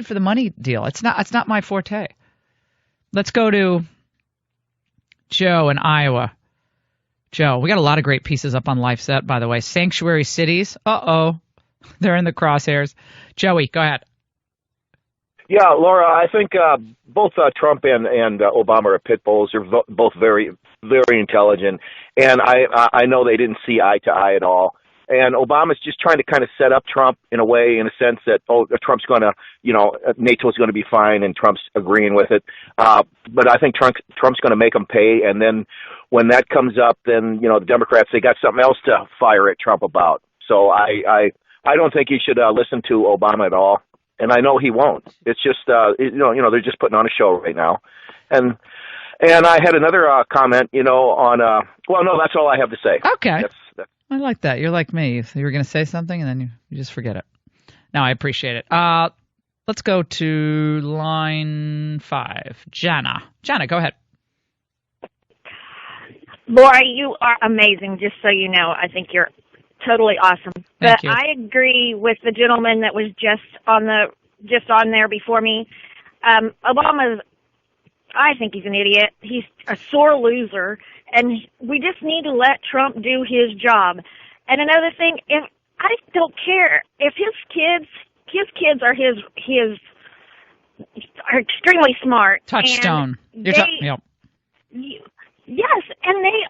for the money deal. It's not my forte. Let's go to Joe in Iowa. Joe, we got a lot of great pieces up on LifeSet, by the way. Sanctuary cities. Uh-oh. They're in the crosshairs. Joey, go ahead. Yeah, Laura, I think both Trump and Obama are pit bulls. They're both very, very intelligent. And I know they didn't see eye to eye at all. And Obama's just trying to kind of set up Trump in a way, in a sense that, Trump's going to, NATO's going to be fine, and Trump's agreeing with it. But I think Trump's going to make them pay. And then when that comes up, then, the Democrats, they got something else to fire at Trump about. So I don't think you should listen to Obama at all. And I know he won't. It's just, they're just putting on a show right now. And I had another comment, on, well, no, that's all I have to say. Okay. I like that. You're like me. You were going to say something and then you just forget it. No, I appreciate it. Let's go to line 5. Jana, go ahead. Laura, you are amazing, just so you know. I think you're totally awesome. Thank But you. I agree with the gentleman that was just on there before me. Obama's, I think he's an idiot. He's a sore loser, and we just need to let Trump do his job. And another thing, if I don't care if his kids are are extremely smart. Touchstone. Yep. Yes, and they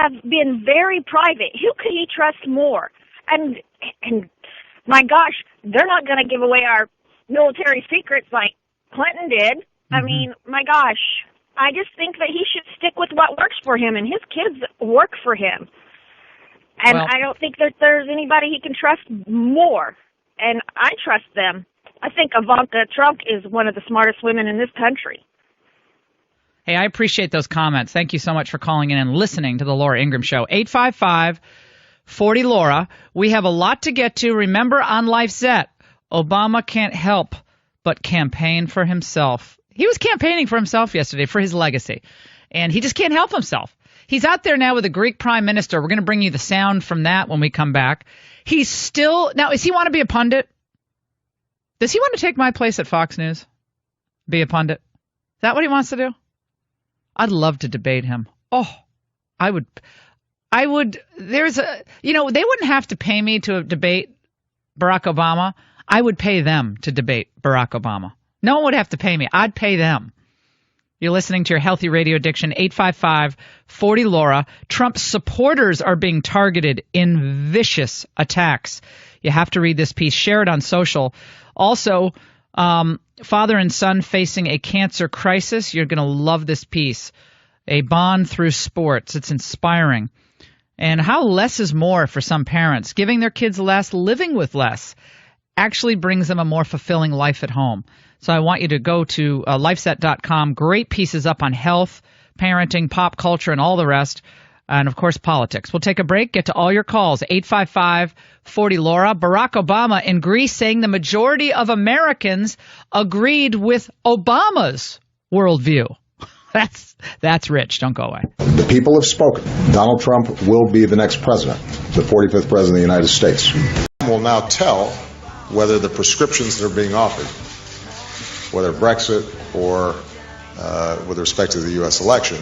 have been very private. Who could he trust more? And my gosh, they're not going to give away our military secrets like Clinton did. Mm-hmm. I mean, my gosh, I just think that he should stick with what works for him, and his kids work for him. And I don't think that there's anybody he can trust more, and I trust them. I think Ivanka Trump is one of the smartest women in this country. Hey, I appreciate those comments. Thank you so much for calling in and listening to the Laura Ingraham Show. 855-40-LAURA. We have a lot to get to. Remember, on LifeSet, Obama can't help but campaign for himself. He was campaigning for himself yesterday, for his legacy, and he just can't help himself. He's out there now with the Greek prime minister. We're going to bring you the sound from that when we come back. He's still – now, does he want to be a pundit? Does he want to take my place at Fox News? Be a pundit? Is that what he wants to do? I'd love to debate him. Oh, I would. There's a, they wouldn't have to pay me to debate Barack Obama. I would pay them to debate Barack Obama. No one would have to pay me. I'd pay them. You're listening to your Healthy Radio Addiction, 855-40-LAURA. Trump supporters are being targeted in vicious attacks. You have to read this piece. Share it on social. Also, father and son facing a cancer crisis. You're going to love this piece. A bond through sports. It's inspiring. And how less is more for some parents. Giving their kids less, living with less, actually brings them a more fulfilling life at home. So I want you to go to lifeset.com. Great pieces up on health, parenting, pop culture, and all the rest. And, of course, politics. We'll take a break, get to all your calls. 855-40-LAURA. Barack Obama in Greece saying the majority of Americans agreed with Obama's worldview. That's rich. Don't go away. The people have spoken. Donald Trump will be the next president, the 45th president of the United States. We'll now tell whether the prescriptions that are being offered, whether Brexit or with respect to the U.S. election,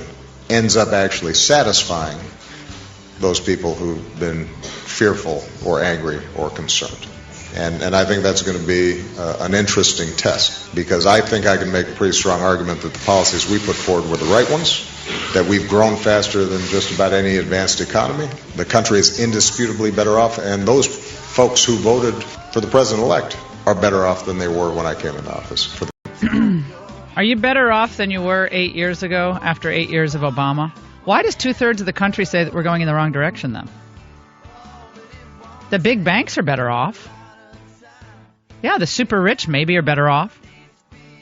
ends up actually satisfying those people who've been fearful or angry or concerned. And I think that's going to be an interesting test, because I think I can make a pretty strong argument that the policies we put forward were the right ones, that we've grown faster than just about any advanced economy. The country is indisputably better off, and those folks who voted for the president-elect are better off than they were when I came into office. Are you better off than you were 8 years ago after 8 years of Obama? Why does 2/3 of the country say that we're going in the wrong direction then? The big banks are better off. Yeah, the super rich maybe are better off.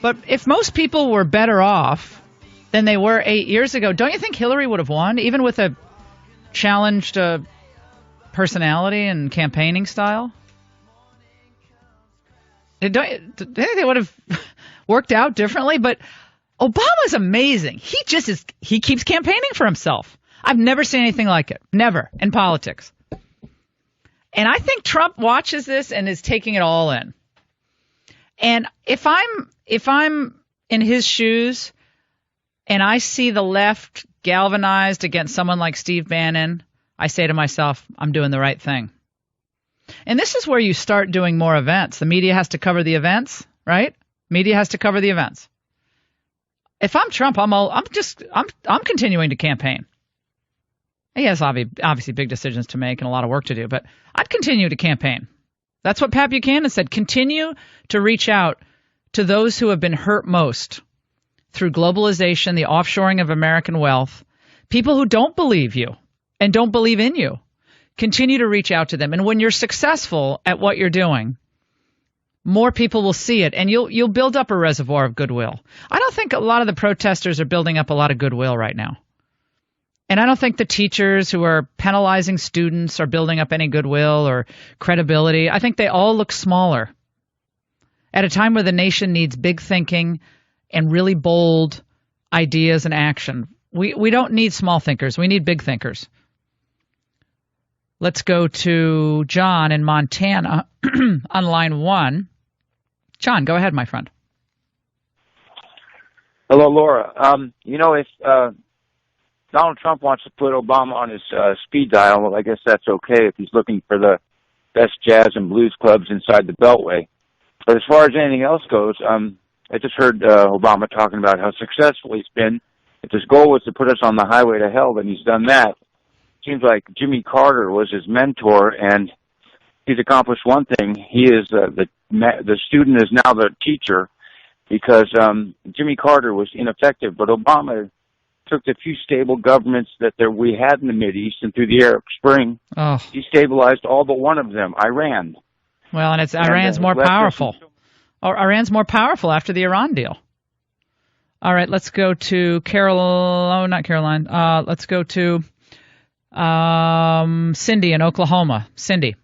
But if most people were better off than they were 8 years ago, don't you think Hillary would have won, even with a challenged personality and campaigning style? Don't you think they would have worked out differently? But Obama's amazing. He keeps campaigning for himself. I've never seen anything like it. Never in politics. And I think Trump watches this and is taking it all in. And if I'm in his shoes and I see the left galvanized against someone like Steve Bannon, I say to myself, I'm doing the right thing. And this is where you start doing more events. The media has to cover the events, right? Media has to cover the events. If I'm Trump, I'm continuing to campaign. He has obviously big decisions to make and a lot of work to do, but I'd continue to campaign. That's what Pat Buchanan said. Continue to reach out to those who have been hurt most through globalization, the offshoring of American wealth, people who don't believe you and don't believe in you. Continue to reach out to them. And when you're successful at what you're doing, more people will see it, and you'll build up a reservoir of goodwill. I don't think a lot of the protesters are building up a lot of goodwill right now. And I don't think the teachers who are penalizing students are building up any goodwill or credibility. I think they all look smaller at a time where the nation needs big thinking and really bold ideas and action. We don't need small thinkers. We need big thinkers. Let's go to John in Montana on line 1. John, go ahead, my friend. Hello, Laura. If Donald Trump wants to put Obama on his speed dial, well, I guess that's okay if he's looking for the best jazz and blues clubs inside the Beltway. But as far as anything else goes, I just heard Obama talking about how successful he's been. If his goal was to put us on the highway to hell, then he's done that. Seems like Jimmy Carter was his mentor, and he's accomplished one thing. He is the student is now the teacher, because Jimmy Carter was ineffective, but Obama took the few stable governments that we had in the Mideast and through the Arab Spring, destabilized all but one of them, Iran. Well, and Iran's more powerful. Iran's more powerful after the Iran deal. All right, let's go to let's go to Cindy in Oklahoma. Cindy.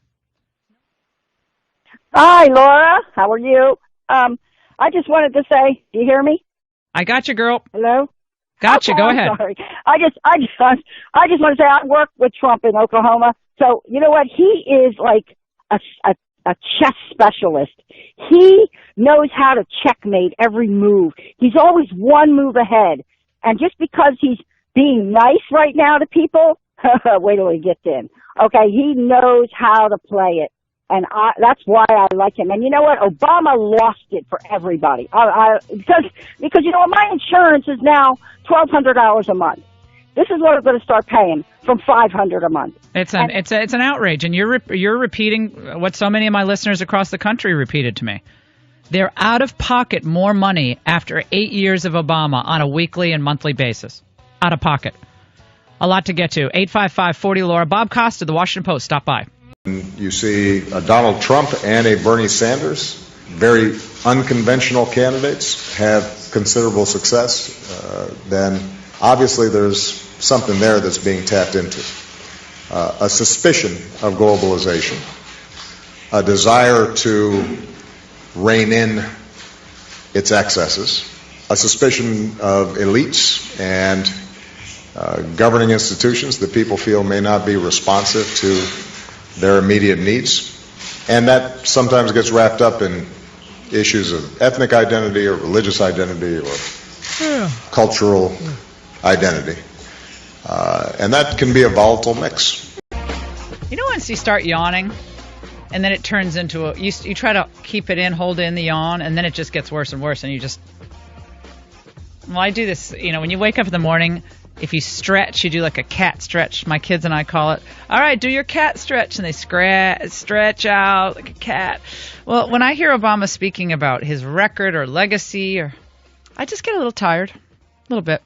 Hi, Laura. How are you? I just wanted to say, do you hear me? I got you, girl. Hello? Gotcha. Okay, go I'm ahead. Sorry. I just want to say I work with Trump in Oklahoma. So you know what? He is like a chess specialist. He knows how to checkmate every move. He's always one move ahead. And just because he's being nice right now to people, wait till he gets in. Okay, he knows how to play it. And that's why I like him. And you know what? Obama lost it for everybody. Because you know, my insurance is now $1,200 a month. This is what I'm going to start paying from $500 a month. It's an outrage, and you're repeating what so many of my listeners across the country repeated to me. They're out of pocket more money after 8 years of Obama on a weekly and monthly basis. Out of pocket. A lot to get to. 855-40-LAURA. Bob Costa, The Washington Post. Stop by. You see a Donald Trump and a Bernie Sanders, very unconventional candidates, have considerable success, then obviously there's something there that's being tapped into. A suspicion of globalization, a desire to rein in its excesses, a suspicion of elites and governing institutions that people feel may not be responsive to their immediate needs, and that sometimes gets wrapped up in issues of ethnic identity or religious identity or cultural identity, and that can be a volatile mix. You know, once you start yawning, and then it turns into you try to keep it in, hold in the yawn, and then it just gets worse and worse, and you just. Well, I do this. You know, when you wake up in the morning. If you stretch, you do like a cat stretch. My kids and I call it, all right, do your cat stretch. And they stretch out like a cat. Well, when I hear Obama speaking about his record or legacy, I just get a little tired, a little bit.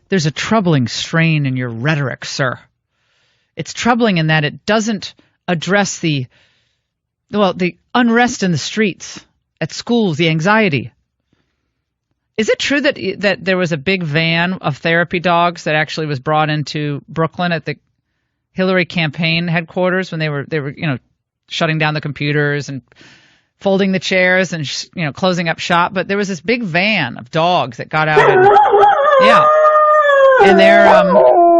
There's a troubling strain in your rhetoric, sir. It's troubling in that it doesn't address the unrest in the streets, at schools, the anxiety. Is it true that there was a big van of therapy dogs that actually was brought into Brooklyn at the Hillary campaign headquarters when they were shutting down the computers and folding the chairs and closing up shop? But there was this big van of dogs that got out. And they're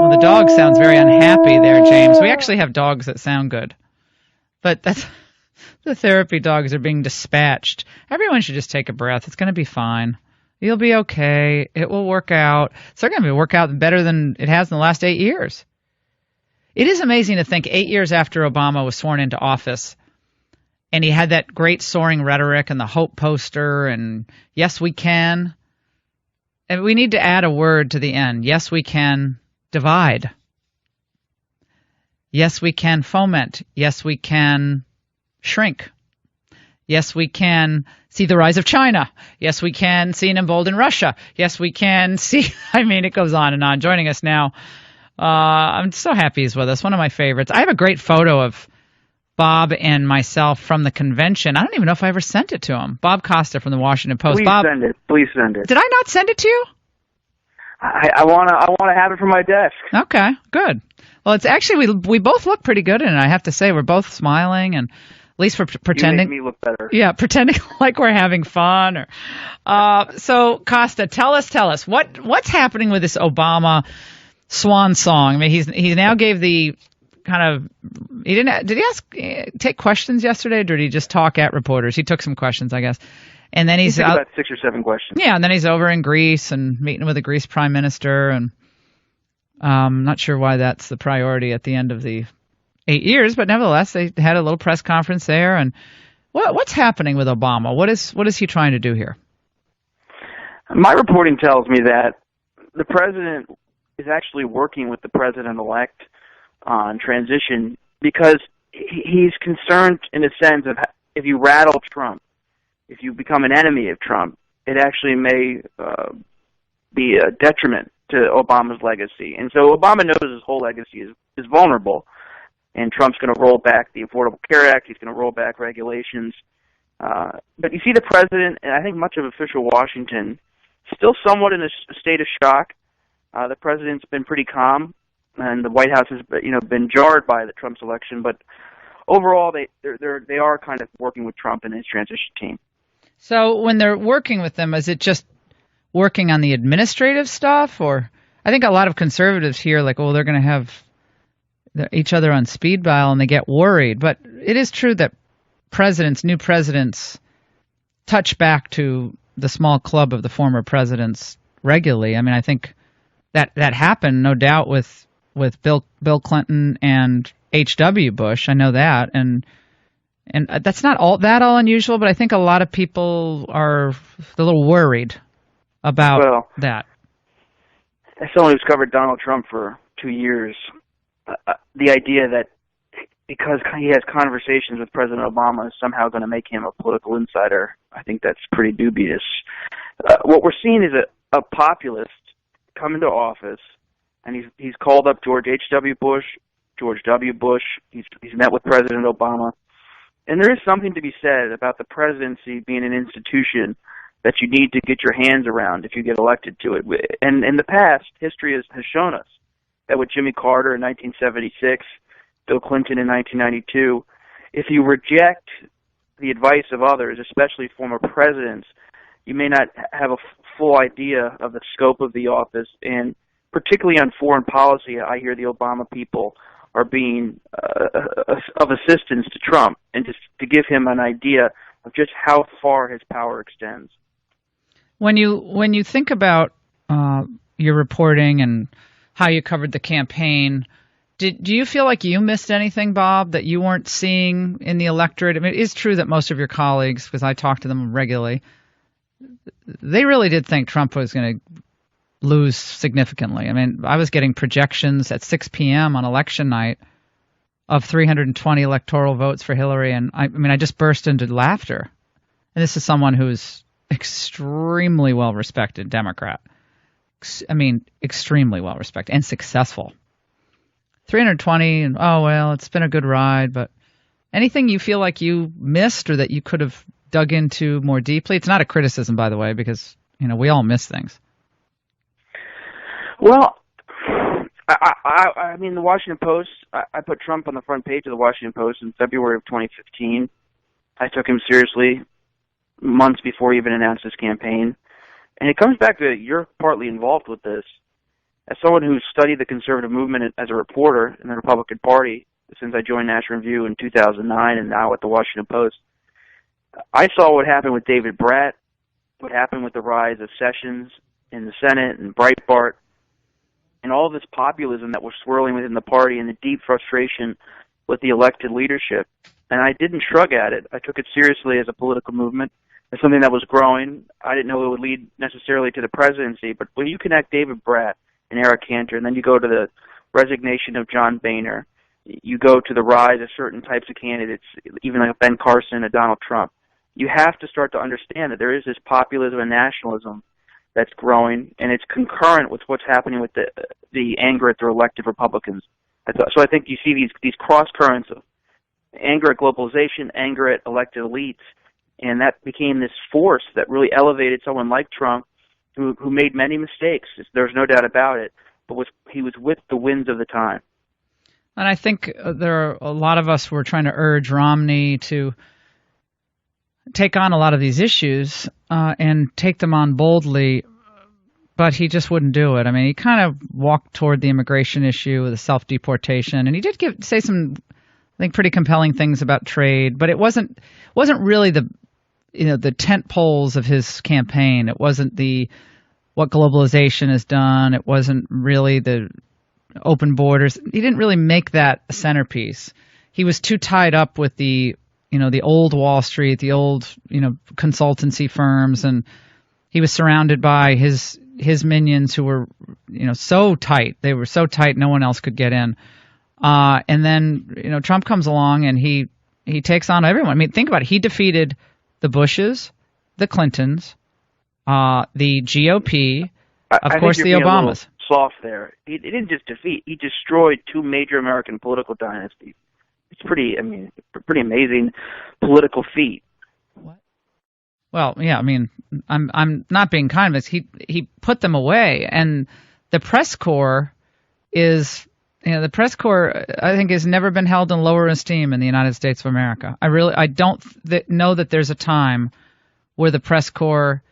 the dog sounds very unhappy there, James. We actually have dogs that sound good, but the therapy dogs are being dispatched. Everyone should just take a breath. It's going to be fine. You'll be okay. It will work out. It's going to work out better than it has in the last 8 years. It is amazing to think 8 years after Obama was sworn into office, and he had that great soaring rhetoric and the hope poster and yes, we can. And we need to add a word to the end. Yes, we can divide. Yes, we can foment. Yes, we can shrink. Yes, we can see the rise of China. Yes, we can see an emboldened Russia. Yes, we can see, it goes on and on. Joining us now, I'm so happy he's with us. One of my favorites. I have a great photo of Bob and myself from the convention. I don't even know if I ever sent it to him. Bob Costa from the Washington Post. Please Bob, send it. Please send it. Did I not send it to you? I wanna have it for my desk. Okay, good. Well, it's actually we both look pretty good in it. I have to say, we're both smiling, and at least we're pretending. You make me look better. Yeah, pretending like we're having fun. So Costa, tell us what's happening with this Obama swan song. He now gave the kind of did he take questions yesterday, or did he just talk at reporters? He took some questions, I guess. And then he's about 6 or 7 questions. Yeah, and then he's over in Greece and meeting with the Greece prime minister, and I'm not sure why that's the priority at the end of the 8 years, but nevertheless, they had a little press conference there. And what's happening with Obama? What is he trying to do here? My reporting tells me that the president is actually working with the president-elect on transition because he's concerned in a sense of if you rattle Trump, if you become an enemy of Trump, it actually may be a detriment to Obama's legacy. And so Obama knows his whole legacy is vulnerable, and Trump's going to roll back the Affordable Care Act. He's going to roll back regulations. But you see the president, and I think much of official Washington, still somewhat in a state of shock. The president's been pretty calm, and the White House has been jarred by the Trump's election. But overall, they are kind of working with Trump and his transition team. So when they're working with them, is it just working on the administrative stuff? Or I think a lot of conservatives here they're going to have each other on speed dial and they get worried. But it is true that new presidents touch back to the small club of the former presidents regularly. I think that happened, no doubt, with Bill Clinton and H.W. Bush. I know that. And that's not all unusual, but I think a lot of people are a little worried about that. As someone who's covered Donald Trump for 2 years, the idea that because he has conversations with President Obama is somehow going to make him a political insider, I think that's pretty dubious. What we're seeing is a populist come into office, and he's called up George H.W. Bush, George W. Bush. He's met with President Obama. And there is something to be said about the presidency being an institution that you need to get your hands around if you get elected to it. And in the past, history has shown us that with Jimmy Carter in 1976, Bill Clinton in 1992, if you reject the advice of others, especially former presidents, you may not have a full idea of the scope of the office. And particularly on foreign policy, I hear the Obama people are being of assistance to Trump, and just to give him an idea of just how far his power extends. When you think about your reporting and how you covered the campaign, do you feel like you missed anything, Bob, that you weren't seeing in the electorate? It is true that most of your colleagues, because I talk to them regularly, they really did think Trump was going to lose significantly. I was getting projections at 6 p.m. on election night of 320 electoral votes for Hillary, and I just burst into laughter. And this is someone who's extremely well-respected Democrat. Extremely well-respected and successful. 320, and it's been a good ride, but anything you feel like you missed or that you could have dug into more deeply? It's not a criticism, by the way, because, we all miss things. Well, the Washington Post, I put Trump on the front page of the Washington Post in February of 2015. I took him seriously months before he even announced his campaign. And it comes back to you're partly involved with this. As someone who's studied the conservative movement as a reporter in the Republican Party since I joined National Review in 2009 and now at the Washington Post, I saw what happened with David Bratt what happened with the rise of Sessions in the Senate and Breitbart, and all this populism that was swirling within the party and the deep frustration with the elected leadership. And I didn't shrug at it. I took it seriously as a political movement, as something that was growing. I didn't know it would lead necessarily to the presidency, but when you connect David Bratt and Eric Cantor, and then you go to the resignation of John Boehner, you go to the rise of certain types of candidates, even like Ben Carson and Donald Trump, you have to start to understand that there is this populism and nationalism that's growing, and it's concurrent with what's happening with the anger at the elected Republicans. So I think you see these cross currents of anger at globalization, anger at elected elites, and that became this force that really elevated someone like Trump, who made many mistakes. There's no doubt about it, but he was with the winds of the time. And I think there are a lot of us who are trying to urge Romney to take on a lot of these issues and take them on boldly, but he just wouldn't do it. I mean, he kind of walked toward the immigration issue, the self-deportation, and he did say some, I think, pretty compelling things about trade, but it wasn't really the tent poles of his campaign. It wasn't what globalization has done. It wasn't really the open borders. He didn't really make that a centerpiece. He was too tied up with the old Wall Street, the old, consultancy firms, and he was surrounded by his minions who were, so tight. They were so tight no one else could get in. And then, Trump comes along and he takes on everyone. I mean, think about it. He defeated the Bushes, the Clintons, the GOP, of course, the Obamas. Soft there. He didn't just defeat. He destroyed two major American political dynasties. It's pretty amazing political feat. What? Well, yeah. I mean, I'm not being kind of this. He put them away, and the press corps is. The press corps, I think, has never been held in lower esteem in the United States of America. I don't know that there's a time where the press corps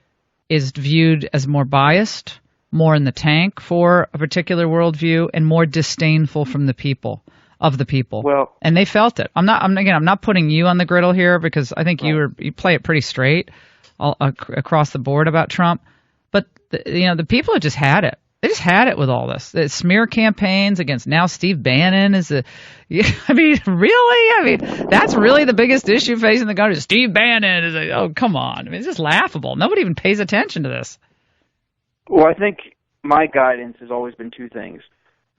is viewed as more biased, more in the tank for a particular worldview, and more disdainful from the people. Well, and they felt it. I'm not putting you on the griddle here because I think you play it pretty straight across the board about Trump. But the people have just had it. They just had it with all this. The smear campaigns against now Steve Bannon is really? I mean, that's really the biggest issue facing the country. Steve Bannon is oh, come on. I mean, it's just laughable. Nobody even pays attention to this. Well, I think my guidance has always been two things.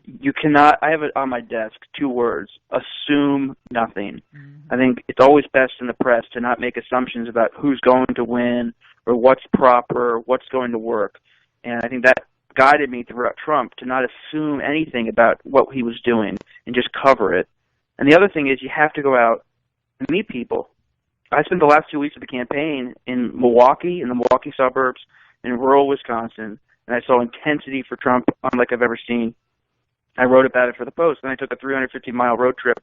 You cannot, I have it on my desk, 2 words, assume nothing. Mm-hmm. I think it's always best in the press to not make assumptions about who's going to win or what's proper, what's going to work. And I think that guided me throughout Trump to not assume anything about what he was doing and just cover it. And the other thing is you have to go out and meet people. I spent the last 2 weeks of the campaign in Milwaukee, in the Milwaukee suburbs, in rural Wisconsin, and I saw intensity for Trump unlike I've ever seen. I wrote about it for the Post, and I took a 350-mile road trip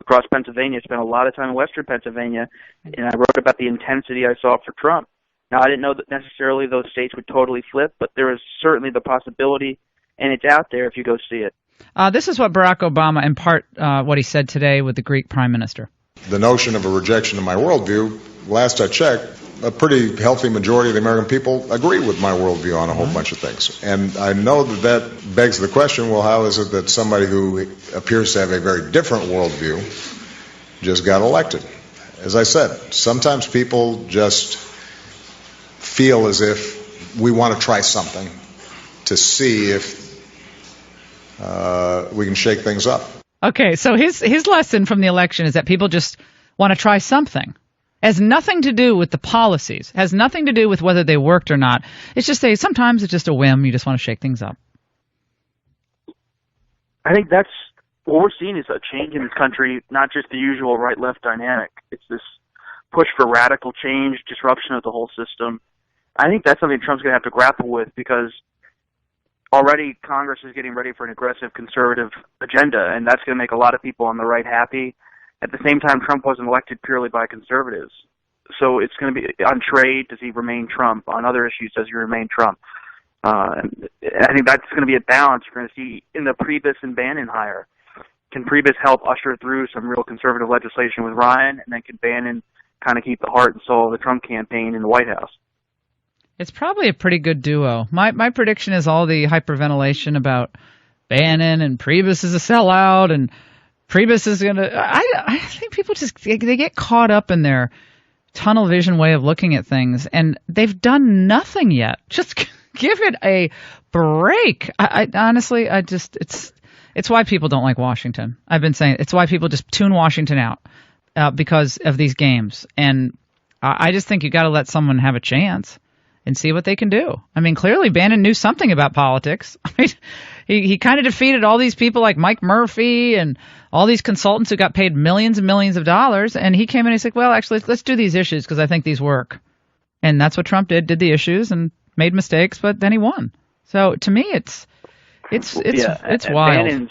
across Pennsylvania, spent a lot of time in western Pennsylvania, and I wrote about the intensity I saw for Trump. Now, I didn't know that necessarily those states would totally flip, but there is certainly the possibility, and it's out there if you go see it. This is what Barack Obama, in part, what he said today with the Greek prime minister. The notion of a rejection of my worldview, last I checked, a pretty healthy majority of the American people agree with my worldview on a whole bunch of things. And I know that begs the question, well, how is it that somebody who appears to have a very different worldview just got elected? As I said, sometimes people just feel as if we want to try something to see if we can shake things up. Okay, so his lesson from the election is that people just want to try something. Has nothing to do with the policies. Has nothing to do with whether they worked or not. It's just sometimes it's just a whim. You just want to shake things up. I think that's what we're seeing is a change in this country, not just the usual right-left dynamic. It's this push for radical change, disruption of the whole system. I think that's something Trump's going to have to grapple with because already Congress is getting ready for an aggressive conservative agenda, and that's going to make a lot of people on the right happy. At the same time, Trump wasn't elected purely by conservatives. So it's going to be on trade, does he remain Trump? On other issues, does he remain Trump? I think that's going to be a balance we're going to see in the Priebus and Bannon hire. Can Priebus help usher through some real conservative legislation with Ryan, and then can Bannon kind of keep the heart and soul of the Trump campaign in the White House? It's probably a pretty good duo. My prediction is all the hyperventilation about Bannon and Priebus is a sellout and Priebus is going to... I think people just... They get caught up in their tunnel vision way of looking at things, and they've done nothing yet. Just give it a break. I honestly, it's why people don't like Washington. I've been saying it's why people just tune Washington out because of these games. And I just think you got to let someone have a chance and see what they can do. I mean, clearly Bannon knew something about politics. I mean, he kind of defeated all these people like Mike Murphy and all these consultants who got paid millions and millions of dollars. And he came in and he said, well, actually, let's do these issues because I think these work. And that's what Trump did the issues and made mistakes, but then he won. So to me, it's wild.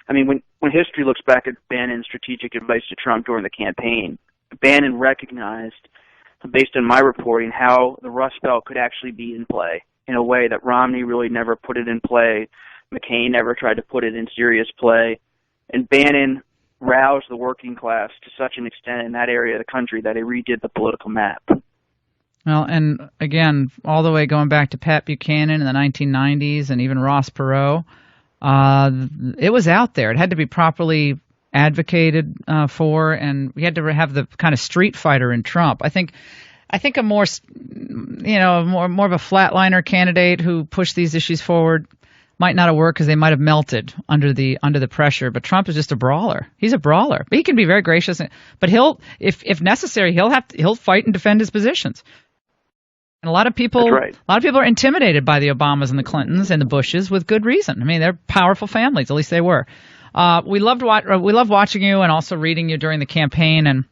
I mean, when history looks back at Bannon's strategic advice to Trump during the campaign, Bannon recognized, based on my reporting, how the Rust Belt could actually be in play in a way that Romney really never put it in play. McCain never tried to put it in serious play. And Bannon roused the working class to such an extent in that area of the country that he redid the political map. Well, and again, all the way going back to Pat Buchanan in the 1990s and even Ross Perot, it was out there. It had to be properly advocated for, and we had to have the kind of street fighter in Trump. I think a more of a flatliner candidate who pushed these issues forward might not have worked because they might have melted under the pressure. But Trump is just a brawler. He's a brawler. But he can be very gracious, but if necessary, he'll fight and defend his positions. And a lot of people are intimidated by the Obamas and the Clintons and the Bushes with good reason. I mean, they're powerful families. At least they were. We love watching you and also reading you during the campaign. And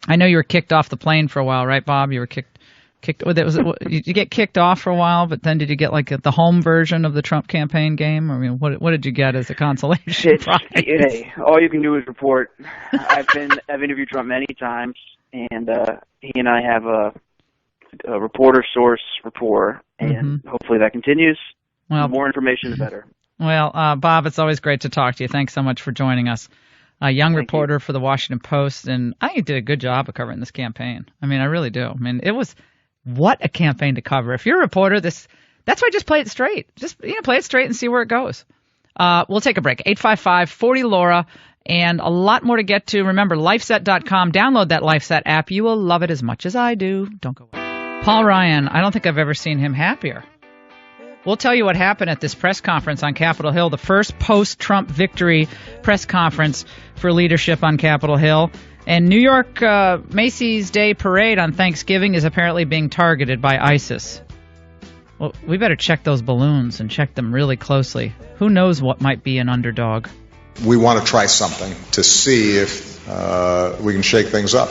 I know you were kicked off the plane for a while, right, Bob? You were kicked. You get kicked off for a while, but then did you get like the home version of the Trump campaign game? I mean, what did you get as a consolation prize? Hey, all you can do is report. I've interviewed Trump many times, and he and I have a reporter source rapport, and hopefully that continues. Well, the more information, the better. Well, Bob, it's always great to talk to you. Thanks so much for joining us. A young reporter for the Washington Post, and I think you did a good job of covering this campaign. I mean, I really do. I mean, what a campaign to cover. If you're a reporter, that's why just play it straight. Just play it straight and see where it goes. We'll take a break. 855-40-LAURA, and a lot more to get to. Remember, lifeset.com. Download that LifeSet app. You will love it as much as I do. Don't go away. Paul Ryan, I don't think I've ever seen him happier. We'll tell you what happened at this press conference on Capitol Hill, the first post-Trump victory press conference for leadership on Capitol Hill. And New York Macy's Day Parade on Thanksgiving is apparently being targeted by ISIS. Well, we better check those balloons and check them really closely. Who knows what might be an underdog? We want to try something to see if we can shake things up.